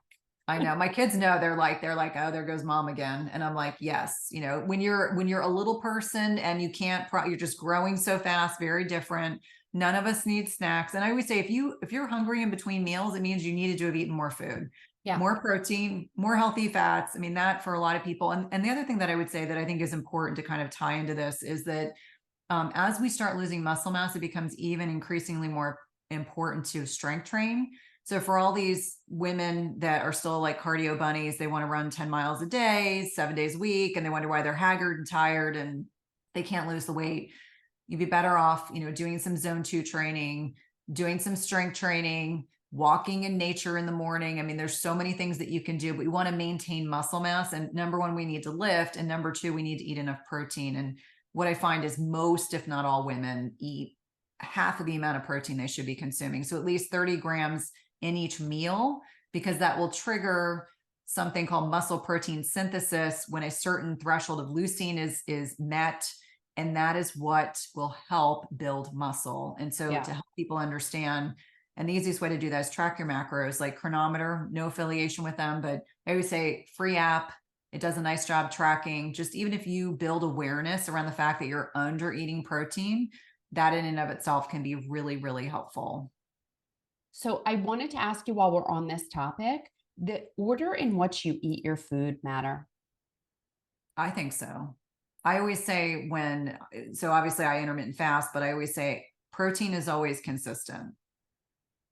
I know my kids know they're like, oh, there goes mom again. And I'm like, yes, when you're a little person and you can't, you're just growing so fast, very different. None of us need snacks. And I always say, if you're hungry in between meals, it means you needed to have eaten more food, Yeah. more protein, more healthy fats. I mean, that for a lot of people. And the other thing that I would say that I think is important to kind of tie into this is that as we start losing muscle mass, it becomes even increasingly more important to strength train. So for all these women that are still like cardio bunnies, they want to run 10 miles a day, 7 days a week, and they wonder why they're haggard and tired and they can't lose the weight. You'd be better off, doing some zone 2 training, doing some strength training, walking in nature in the morning. I mean, there's so many things that you can do, but we want to maintain muscle mass. And number one, we need to lift. And number two, we need to eat enough protein. And what I find is most, if not all women eat half of the amount of protein they should be consuming. So at least 30 grams in each meal, because that will trigger something called muscle protein synthesis when a certain threshold of leucine is met. And that is what will help build muscle. And so Yeah. to help people understand, and the easiest way to do that is track your macros, like Chronometer, no affiliation with them, but I always say free app. It does a nice job tracking. Just even if you build awareness around the fact that you're under eating protein, that in and of itself can be really, really helpful. So I wanted to ask you while we're on this topic, the order in which you eat your food matter. I think so. I always say so obviously I intermittent fast, but I always say protein is always consistent.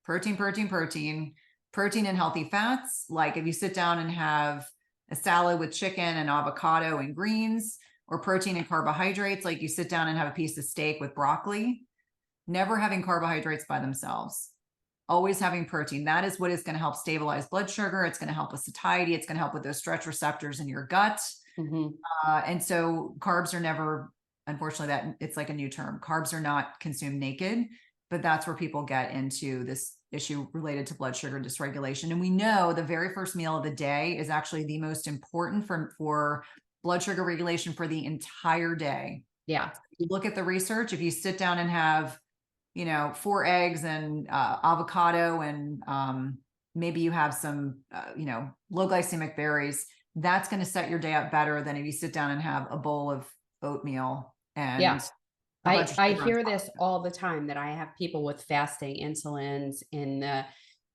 Protein, protein, protein, protein and healthy fats. Like if you sit down and have a salad with chicken and avocado and greens, or protein and carbohydrates, like you sit down and have a piece of steak with broccoli, never having carbohydrates by themselves, always having protein. That is what is going to help stabilize blood sugar. It's going to help with satiety. It's going to help with those stretch receptors in your gut. Mhm. And so carbs are never, unfortunately, that it's like a new term. Carbs are not consumed naked, but that's where people get into this issue related to blood sugar dysregulation. And we know the very first meal of the day is actually the most important for blood sugar regulation for the entire day. Yeah. You look at the research, if you sit down and have, 4 eggs and avocado and maybe you have some, low glycemic berries, that's going to set your day up better than if you sit down and have a bowl of oatmeal Yeah. and a bunch I of I sugar on hear top. this all the time that I have people with fasting insulins in the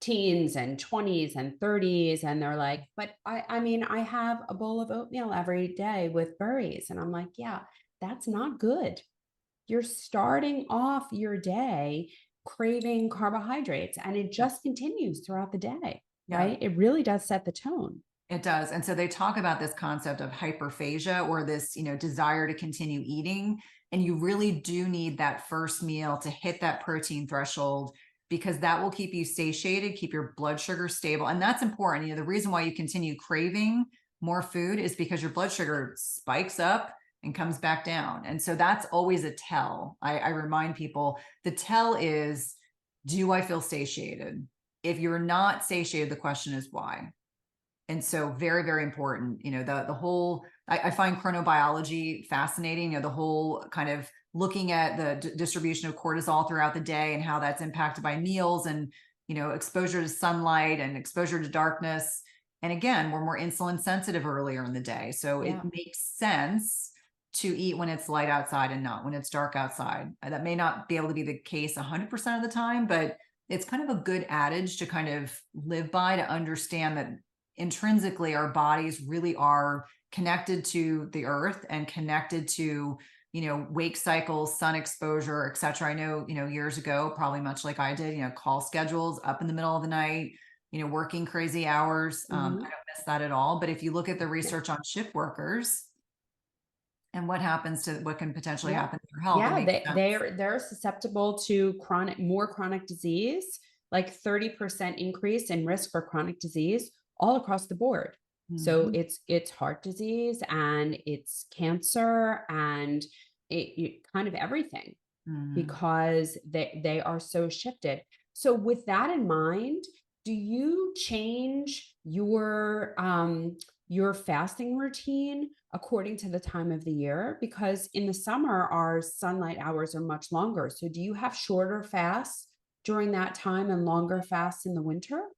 teens and 20s and 30s, and they're like, "But I mean, I have a bowl of oatmeal every day with berries." And I'm like, "Yeah, that's not good. You're starting off your day craving carbohydrates, and it Yeah. just continues throughout the day, Yeah. right? It really does set the tone." It does. And so they talk about this concept of hyperphagia or this, desire to continue eating. And you really do need that first meal to hit that protein threshold because that will keep you satiated, keep your blood sugar stable. And that's important. The reason why you continue craving more food is because your blood sugar spikes up and comes back down. And so that's always a tell. I remind people the tell is, do I feel satiated? If you're not satiated, the question is why. And so very, very important, the whole, I find chronobiology fascinating, the whole kind of looking at the distribution of cortisol throughout the day and how that's impacted by meals and, exposure to sunlight and exposure to darkness. And again, we're more insulin sensitive earlier in the day. So it Yeah. makes sense to eat when it's light outside and not when it's dark outside. That may not be able to be the case 100% of the time, but it's kind of a good adage to kind of live by, to understand that intrinsically our bodies really are connected to the earth and connected to wake cycles, sun exposure, etc. I know years ago, probably much like I did, call schedules up in the middle of the night, working crazy hours. I don't Mhm. miss that at all. But if you look at the Yeah. research on shift workers and what can potentially Yeah. happen to their health, it Yeah, makes they sense. they're susceptible to more chronic disease, like 30% increase in risk for chronic disease all across the board. So Mhm. it's heart disease and it's cancer and kind of everything Mhm. because they are so shifted. So with that in mind, do you change your fasting routine according to the time of the year? Because in the summer, our sunlight hours are much longer. So do you have shorter fasts during that time and longer fasts in the winter?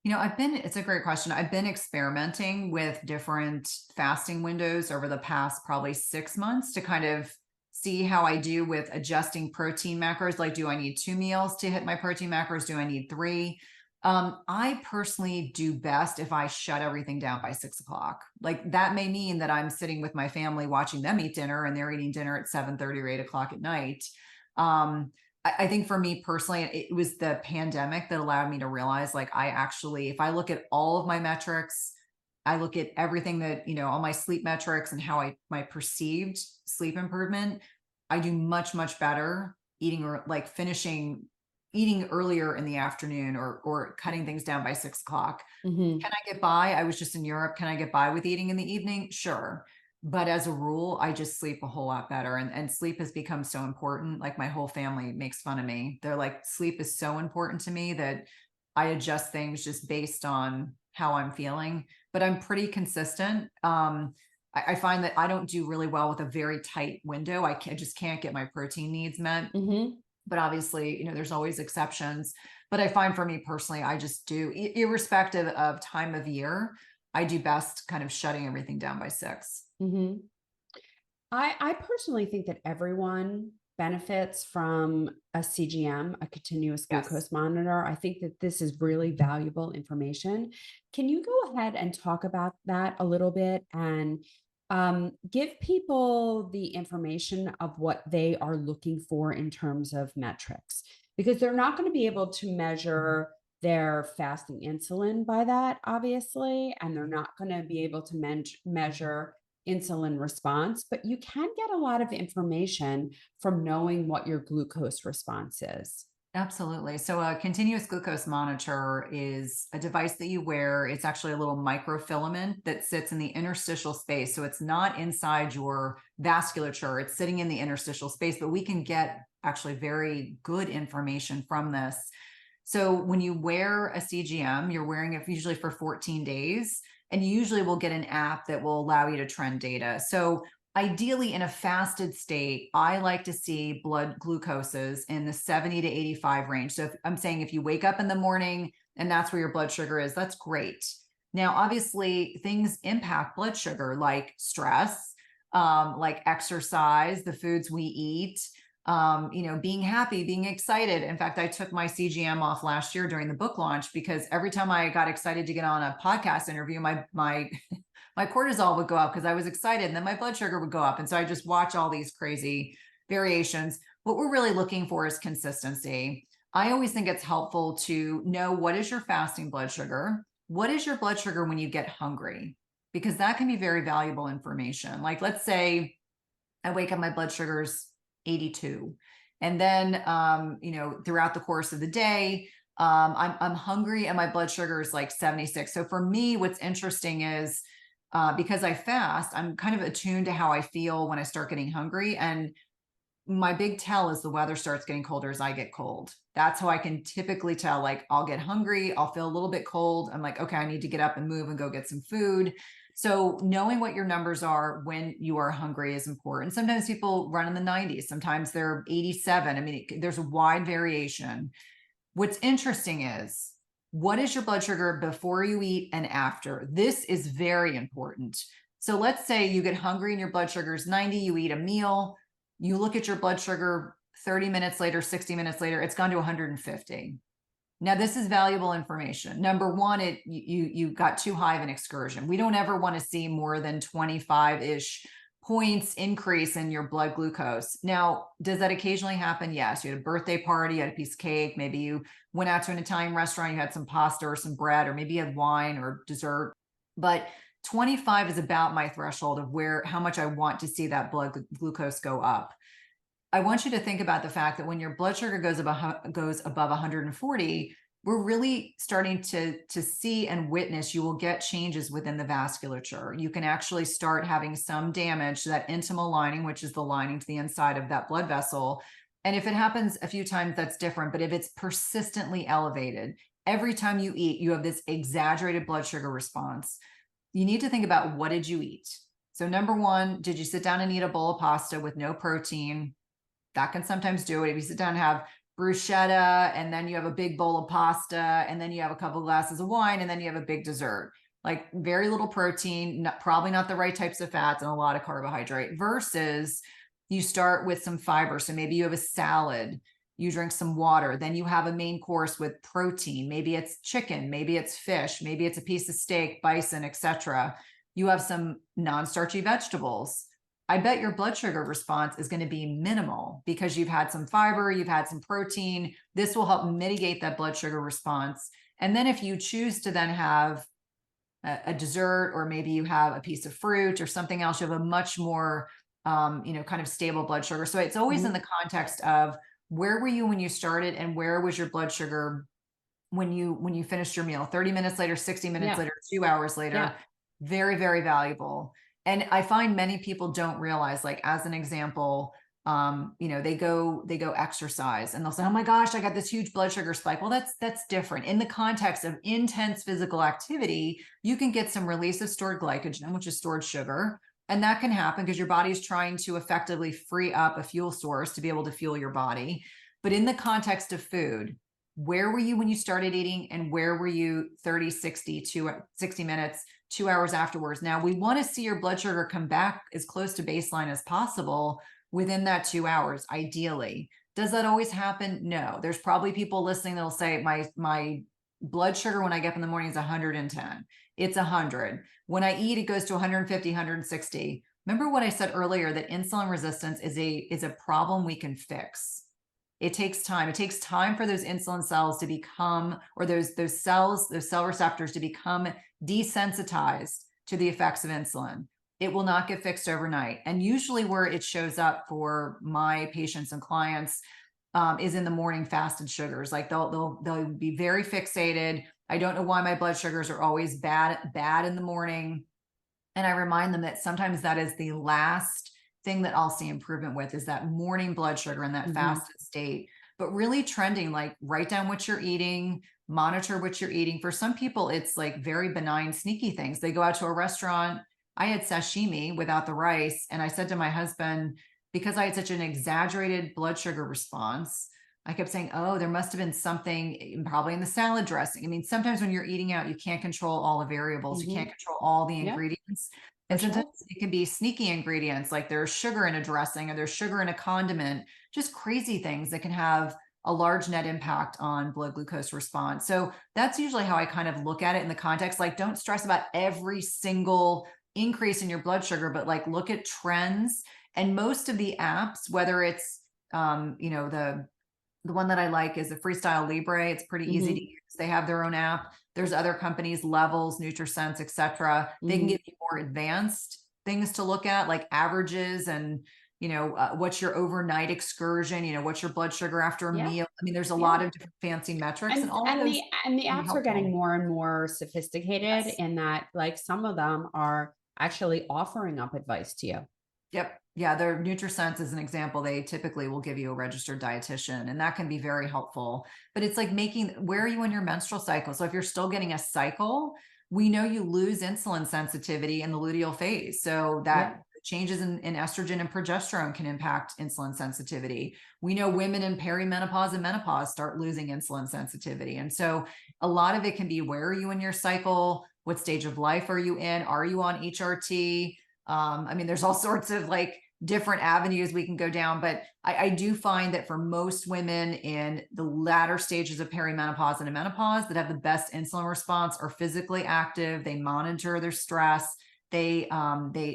It's a great question. I've been experimenting with different fasting windows over the past probably 6 months to kind of see how I do with adjusting protein macros. Like, do I need 2 meals to hit my protein macros? Do I need three? I personally do best if I shut everything down by 6 o'clock. Like, that may mean that I'm sitting with my family watching them eat dinner and they're eating dinner at 7:30 or 8 o'clock at night. Um, I think for me personally, it was the pandemic that allowed me to realize, like, I actually, if I look at all of my metrics, I look at everything that, all my sleep metrics and how my perceived sleep improvement, I do much, much better eating, or like finishing eating earlier in the afternoon, or cutting things down by 6 o'clock. Can Hmm. I get by? I was just in Europe. Can I get by with eating in the evening? Sure. But as a rule, I just sleep a whole lot better. And sleep has become so important. Like, my whole family makes fun of me. They're like, sleep is so important to me that I adjust things just based on how I'm feeling. But I'm pretty consistent. I find that I don't do really well with a very tight window. I just can't get my protein needs met. Hmm. But obviously, there's always exceptions. But I find for me personally, I just do, irrespective of time of year, I do best kind of shutting everything down by 6. Hmm. I personally think that everyone benefits from a CGM, a continuous Yes. glucose monitor. I think that this is really valuable information. Can you go ahead and talk about that a little bit and give people the information of what they are looking for in terms of metrics? Because they're not going to be able to measure their fasting insulin by that, obviously, and they're not going to be able to measure insulin response, but you can get a lot of information from knowing what your glucose response is. Absolutely. So a continuous glucose monitor is a device that you wear. It's actually a little microfilament that sits in the interstitial space. So it's not inside your vasculature. It's sitting in the interstitial space, but we can get actually very good information from this. So when you wear a CGM, you're wearing it usually for 14 days, and you usually will get an app that will allow you to trend data. So ideally, in a fasted state, I like to see blood glucoses in the 70 to 85 range. So if I'm saying, if you wake up in the morning and that's where your blood sugar is, that's great. Now, obviously, things impact blood sugar, like stress, like exercise, the foods we eat, being happy, being excited. In fact, I took my CGM off last year during the book launch, because every time I got excited to get on a podcast interview, my my cortisol would go up because I was excited, and then my blood sugar would go up. And so I just watch all these crazy variations. What we're really looking for is consistency. I always think it's helpful to know, what is your fasting blood sugar? What is your blood sugar when you get hungry? Because that can be very valuable information. Like, let's say I wake up, my blood sugar's 82. And then, throughout the course of the day, I'm hungry and my blood sugar is like 76. So for me, what's interesting is, because I fast, I'm kind of attuned to how I feel when I start getting hungry. And my big tell is the weather starts getting colder as I get cold. That's how I can typically tell. Like, I'll get hungry, I'll feel a little bit cold. I'm like, okay, I need to get up and move and go get some food. So knowing what your numbers are when you are hungry is important. Sometimes people run in the 90s, sometimes they're 87. I mean, there's a wide variation. What's interesting is, what is your blood sugar before you eat and after? This is very important. So let's say you get hungry and your blood sugar is 90, you eat a meal, you look at your blood sugar 30 minutes later, 60 minutes later, it's gone to 150. Now, this is valuable information. Number one, you got too high of an excursion. We don't ever want to see more than 25-ish points increase in your blood glucose. Now, does that occasionally happen? Yes. You had a birthday party, you had a piece of cake, maybe you went out to an Italian restaurant, you had some pasta or some bread, or maybe you had wine or dessert. But 25 is about my threshold of how much I want to see that blood glucose go up. I want you to think about the fact that when your blood sugar goes above 140, we're really starting to see and witness, you will get changes within the vasculature. You can actually start having some damage to that intimal lining, which is the lining to the inside of that blood vessel. And if it happens a few times, that's different. But if it's persistently elevated, every time you eat, you have this exaggerated blood sugar response. You need to think about, what did you eat? So number one, did you sit down and eat a bowl of pasta with no protein? That can sometimes do it. If you sit down and have bruschetta, and then you have a big bowl of pasta, and then you have a couple glasses of wine, and then you have a big dessert. Like very little protein, probably not the right types of fats, and a lot of carbohydrate, versus you start with some fiber. So maybe you have a salad, you drink some water, then you have a main course with protein. Maybe it's chicken, maybe it's fish, maybe it's a piece of steak, bison, etc. You have some non-starchy vegetables. I bet your blood sugar response is going to be minimal because you've had some fiber, you've had some protein. This will help mitigate that blood sugar response. And then if you choose to then have a dessert, or maybe you have a piece of fruit or something else, you have a much more, kind of stable blood sugar. So it's always in the context of where were you when you started, and where was your blood sugar when you finished your meal? 30 minutes later, 60 minutes Yeah. later, 2 hours later. Yeah. Very, very valuable. And I find many people don't realize, like, as an example, they go exercise and they'll say, oh my gosh, I got this huge blood sugar spike. Well, that's different. In the context of intense physical activity, you can get some release of stored glycogen, which is stored sugar. And that can happen because your body is trying to effectively free up a fuel source to be able to fuel your body. But in the context of food, where were you when you started eating, and where were you 30, 60 minutes, 2 hours afterwards? Now, we want to see your blood sugar come back as close to baseline as possible within that 2 hours, ideally. Does that always happen? No. There's probably people listening that'll say, my blood sugar when I get up in the morning is 110. It's 100. When I eat, it goes to 150, 160. Remember what I said earlier, that insulin resistance is a problem we can fix. It takes time. It takes time for those insulin cells to become, or those cells, those cell receptors to become desensitized to the effects of insulin. It will not get fixed overnight. And usually where it shows up for my patients and clients is in the morning fasted sugars. Like they'll be very fixated. I don't know why my blood sugars are always bad in the morning. And I remind them that sometimes that is the last thing that I'll see improvement with, is that morning blood sugar in that fasted state. But really trending, like, write down what you're eating, monitor what you're eating. For some people, it's like very benign, sneaky things. They go out to a restaurant. I had sashimi without the rice. And I said to my husband, because I had such an exaggerated blood sugar response, I kept saying, oh, there must have been something probably in the salad dressing. I mean, sometimes when you're eating out, you can't control all the variables. You can't control all the ingredients. And sometimes it can be sneaky ingredients, like there's sugar in a dressing, or there's sugar in a condiment, just crazy things that can have a large net impact on blood glucose response. So that's usually how I kind of look at it in the context. Like, don't stress about every single increase in your blood sugar, but like look at trends. And most of the apps, whether it's, the one that I like is the Freestyle Libre. It's pretty easy to use. They have their own app. There's other companies, Levels, NutriSense, etc. They can give you more advanced things to look at, like averages, and what's your overnight excursion, what's your blood sugar after a meal. I mean, there's a lot of different fancy metrics, and all of those the apps are getting more and more sophisticated in that, like, some of them are actually offering up advice to you. Yep. Yeah, their NutriSense is an example. They typically will give you a registered dietitian, and that can be very helpful. But it's like where are you in your menstrual cycle? So if you're still getting a cycle, we know you lose insulin sensitivity in the luteal phase. So that changes in estrogen and progesterone can impact insulin sensitivity. We know women in perimenopause and menopause start losing insulin sensitivity. And so a lot of it can be, where are you in your cycle? What stage of life are you in? Are you on HRT? I mean, there's all sorts of like different avenues we can go down, but I do find that for most women in the latter stages of perimenopause and menopause that have the best insulin response are physically active. They monitor their stress. They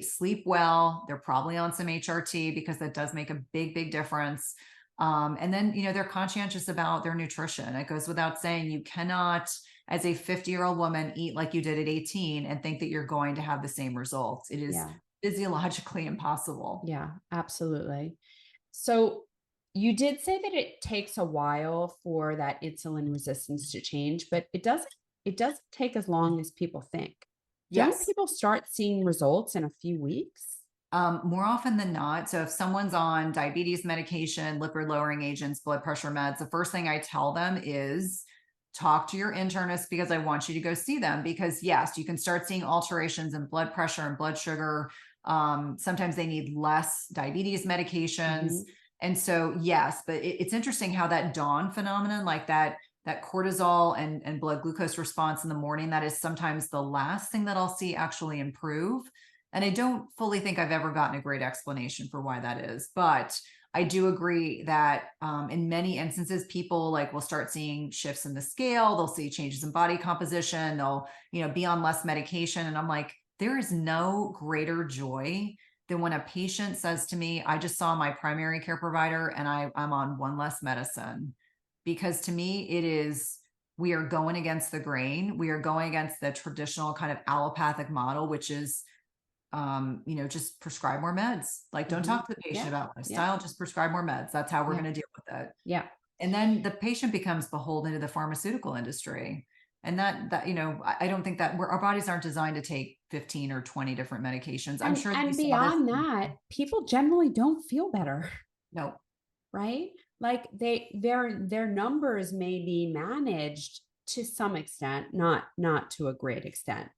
sleep well. They're probably on some HRT, because that does make a big difference. And then, they're conscientious about their nutrition. It goes without saying, you cannot, as a 50-year-old woman, eat like you did at 18 and think that you're going to have the same results. It is physiologically impossible. Yeah, absolutely. So you did say that it takes a while for that insulin resistance to change, but it doesn't take as long as people think. Don't people start seeing results in a few weeks? More often than not. So if someone's on diabetes medication, lipid lowering agents, blood pressure meds, the first thing I tell them is talk to your internist, because I want you to go see them, because yes, you can start seeing alterations in blood pressure and blood sugar. Sometimes they need less diabetes medications. And so, yes, but it's interesting how that dawn phenomenon, like that cortisol and blood glucose response in the morning, that is sometimes the last thing that I'll see actually improve. And I don't fully think I've ever gotten a great explanation for why that is. But I do agree that in many instances, people like will start seeing shifts in the scale. They'll see changes in body composition. They'll, be on less medication. And I'm like, there is no greater joy than when a patient says to me, I just saw my primary care provider and I'm on one less medicine. Because to me, it is, we are going against the grain. We are going against the traditional kind of allopathic model, which is, just prescribe more meds. Like, don't Mhm. talk to the patient Yeah. about Yeah. lifestyle, just prescribe more meds. That's how we're Yeah. going to deal with it. Yeah. And then the patient becomes beholden to the pharmaceutical industry. And I don't think that our bodies aren't designed to take 15 or 20 different medications. I'm sure that you And saw this. beyond that, people generally don't feel better. No, Right? Like their numbers may be managed to some extent, not to a great extent.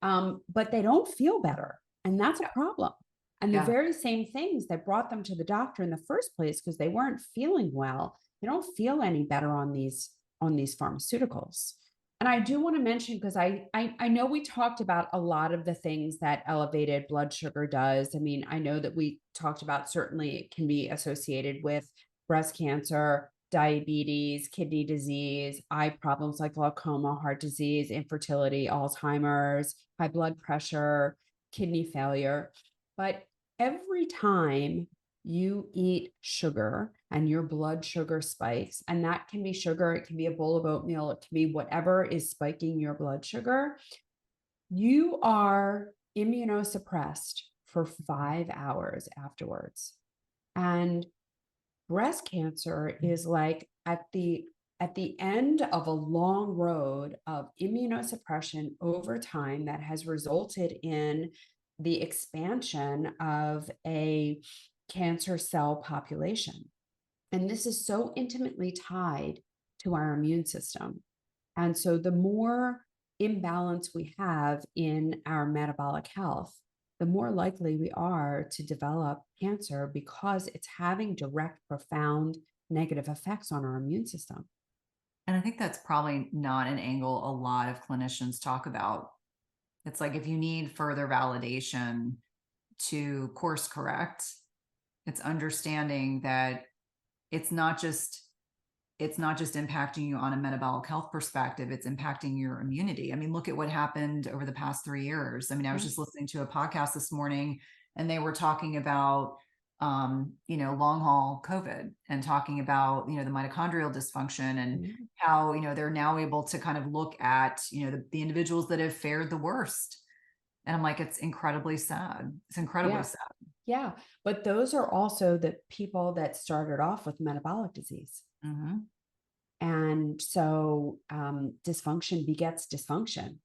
But they don't feel better. And that's a yeah, problem. And the yeah. very same things that brought them to the doctor in the first place because they weren't feeling well, they don't feel any better on these pharmaceuticals. And I do want to mention because I know we talked about a lot of the things that elevated blood sugar does. I mean, I know that we talked about certainly it can be associated with breast cancer, diabetes, kidney disease, eye problems like glaucoma, heart disease, infertility, Alzheimer's, high blood pressure, kidney failure. But every time you eat sugar and your blood sugar spikes, and that can be sugar, it can be a bowl of oatmeal, it can be whatever is spiking your blood sugar, you are immunosuppressed for 5 hours afterwards. And breast cancer is like at the end of a long road of immunosuppression over time that has resulted in the expansion of a cancer cell population. And this is so intimately tied to our immune system. And so the more imbalance we have in our metabolic health, the more likely we are to develop cancer because it's having direct, profound negative effects on our immune system. And I think that's probably not an angle a lot of clinicians talk about. It's like if you need further validation to course correct, it's understanding that it's not just it's not just impacting you on a metabolic health perspective, it's impacting your immunity. I mean, look at what happened over the past 3 years. I mean, I was Yeah. just listening to a podcast this morning and they were talking about, long haul COVID and talking about, the mitochondrial dysfunction and Yeah. how, they're now able to kind of look at, the individuals that have fared the worst. And I'm like, it's incredibly sad. It's incredibly Yeah. sad. Yeah. But those are also the people that started off with metabolic disease. Mm-hmm. And so dysfunction begets dysfunction,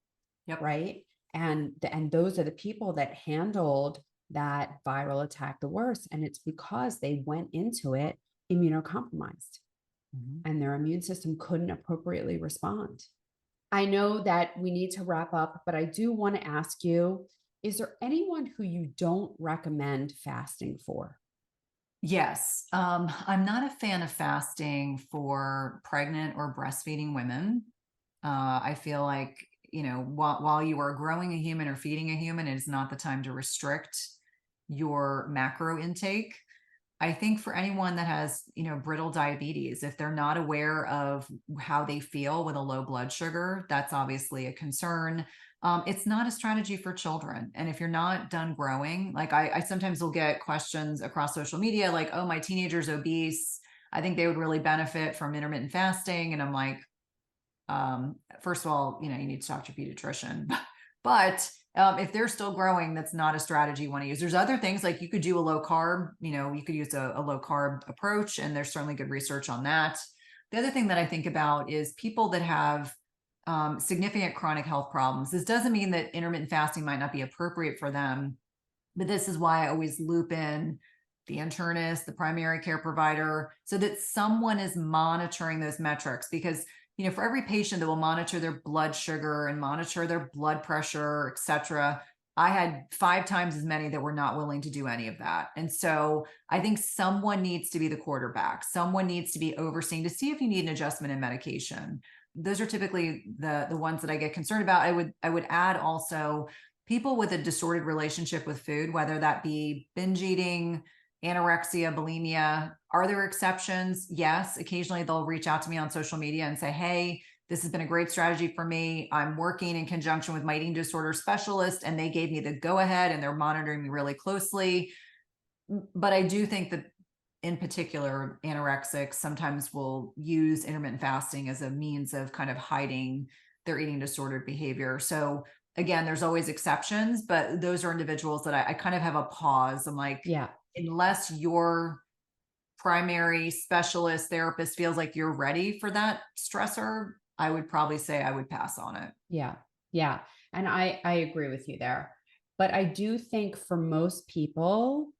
Yep. right? And those are the people that handled that viral attack the worst. And it's because they went into it immunocompromised Mm-hmm. and their immune system couldn't appropriately respond. I know that we need to wrap up, but I do want to ask you, is there anyone who you don't recommend fasting for? Yes. I'm not a fan of fasting for pregnant or breastfeeding women. I feel like, while you are growing a human or feeding a human, it is not the time to restrict your macro intake. I think for anyone that has, brittle diabetes, if they're not aware of how they feel with a low blood sugar, that's obviously a concern. It's not a strategy for children. And if you're not done growing, like I sometimes will get questions across social media, like, oh, my teenager's obese. I think they would really benefit from intermittent fasting. And I'm like, first of all, you need to talk to your pediatrician. But if they're still growing, that's not a strategy you want to use. There's other things like you could do a low carb, you could use a low carb approach, and there's certainly good research on that. The other thing that I think about is people that have significant chronic health problems. This doesn't mean that intermittent fasting might not be appropriate for them, but this is why I always loop in the internist, the primary care provider, so that someone is monitoring those metrics. Because for every patient that will monitor their blood sugar and monitor their blood pressure, et cetera, I had 5 times as many that were not willing to do any of that. And so I think someone needs to be the quarterback. Someone needs to be overseeing to see if you need an adjustment in medication. Those are typically the ones that I get concerned about. I would add also people with a disordered relationship with food, whether that be binge eating, anorexia, bulimia. Are there exceptions? Yes. Occasionally they'll reach out to me on social media and say, hey, this has been a great strategy for me. I'm working in conjunction with my eating disorder specialist, and they gave me the go ahead and they're monitoring me really closely. But I do think that in particular, anorexics sometimes will use intermittent fasting as a means of kind of hiding their eating disordered behavior. So again, there's always exceptions, but those are individuals that I kind of have a pause. I'm like, Yeah. unless your primary specialist therapist feels like you're ready for that stressor, I would probably say I would pass on it. Yeah. Yeah. And I agree with you there. But I do think for most people,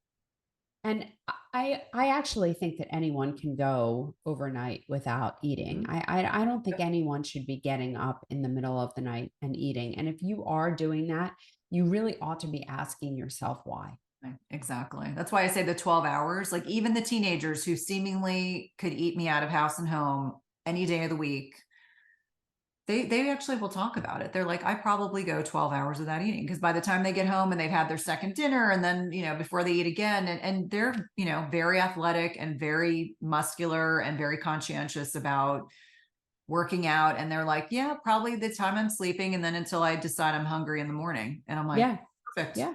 and I actually think that anyone can go overnight without eating. Mhm. I don't think anyone should be getting up in the middle of the night and eating. And if you are doing that, you really ought to be asking yourself why. Right, exactly. That's why I say the 12 hours, like even the teenagers who seemingly could eat me out of house and home any day of the week, they actually will talk about it. They're like, I probably go 12 hours without eating because by the time they get home and they've had their second dinner and then, before they eat again, and they're, very athletic and very muscular and very conscientious about working out. And they're like, yeah, probably the time I'm sleeping. And then until I decide I'm hungry in the morning. And I'm like, Yeah. perfect. Yeah.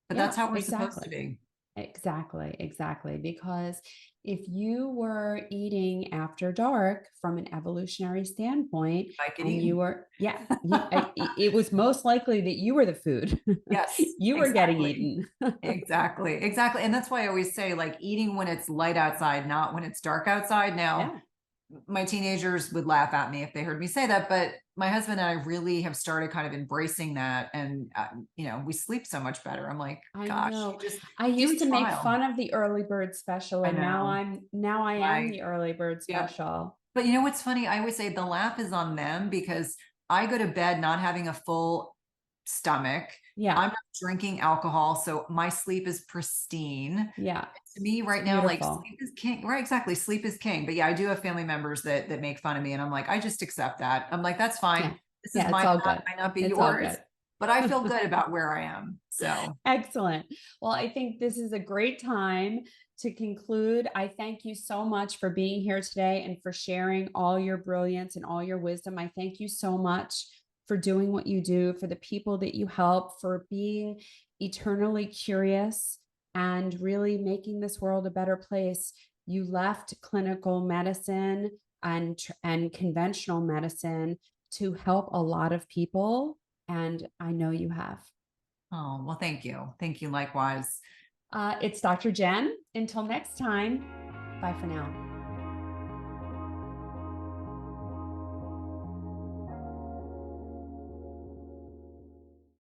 But Yeah. that's how we're supposed to Exactly. be. Exactly, exactly. Because if you were eating after dark from an evolutionary standpoint, I get and you eaten. were, yeah, it was most likely that you were the food. Yes, You were getting exactly. eaten. Exactly. Exactly. And that's why I always say, like, eating when it's light outside, not when it's dark outside. Now, Yeah, my teenagers would laugh at me if they heard me say that, but my husband and I really have started kind of embracing that. And, we sleep so much better. I'm like, I gosh, know. you just I do a used to make trial. fun of the early bird special, I and know. now I am Right. the early bird Yep. special. But you know what's funny? I always say the laugh is on them because I go to bed not having a full stomach. Yeah, I'm not drinking alcohol, so my sleep is pristine. yeah. To me It's right now, like beautiful. sleep is king. Right, exactly. Sleep is king. But yeah, I do have family members that make fun of me, and I'm like, I just accept that. I'm like, that's fine. Yeah. This is Yeah, my it's all path, good. might not be It's all yours, good. but I feel good about where I am. So Excellent. Well, I think this is a great time to conclude. I thank you so much for being here today and for sharing all your brilliance and all your wisdom. I thank you so much for doing what you do, for the people that you help, for being eternally curious and really making this world a better place. You left clinical medicine and conventional medicine to help a lot of people, and I know you have. oh well, thank you. Thank you likewise. It's Dr. Jen. Until next time, bye for now.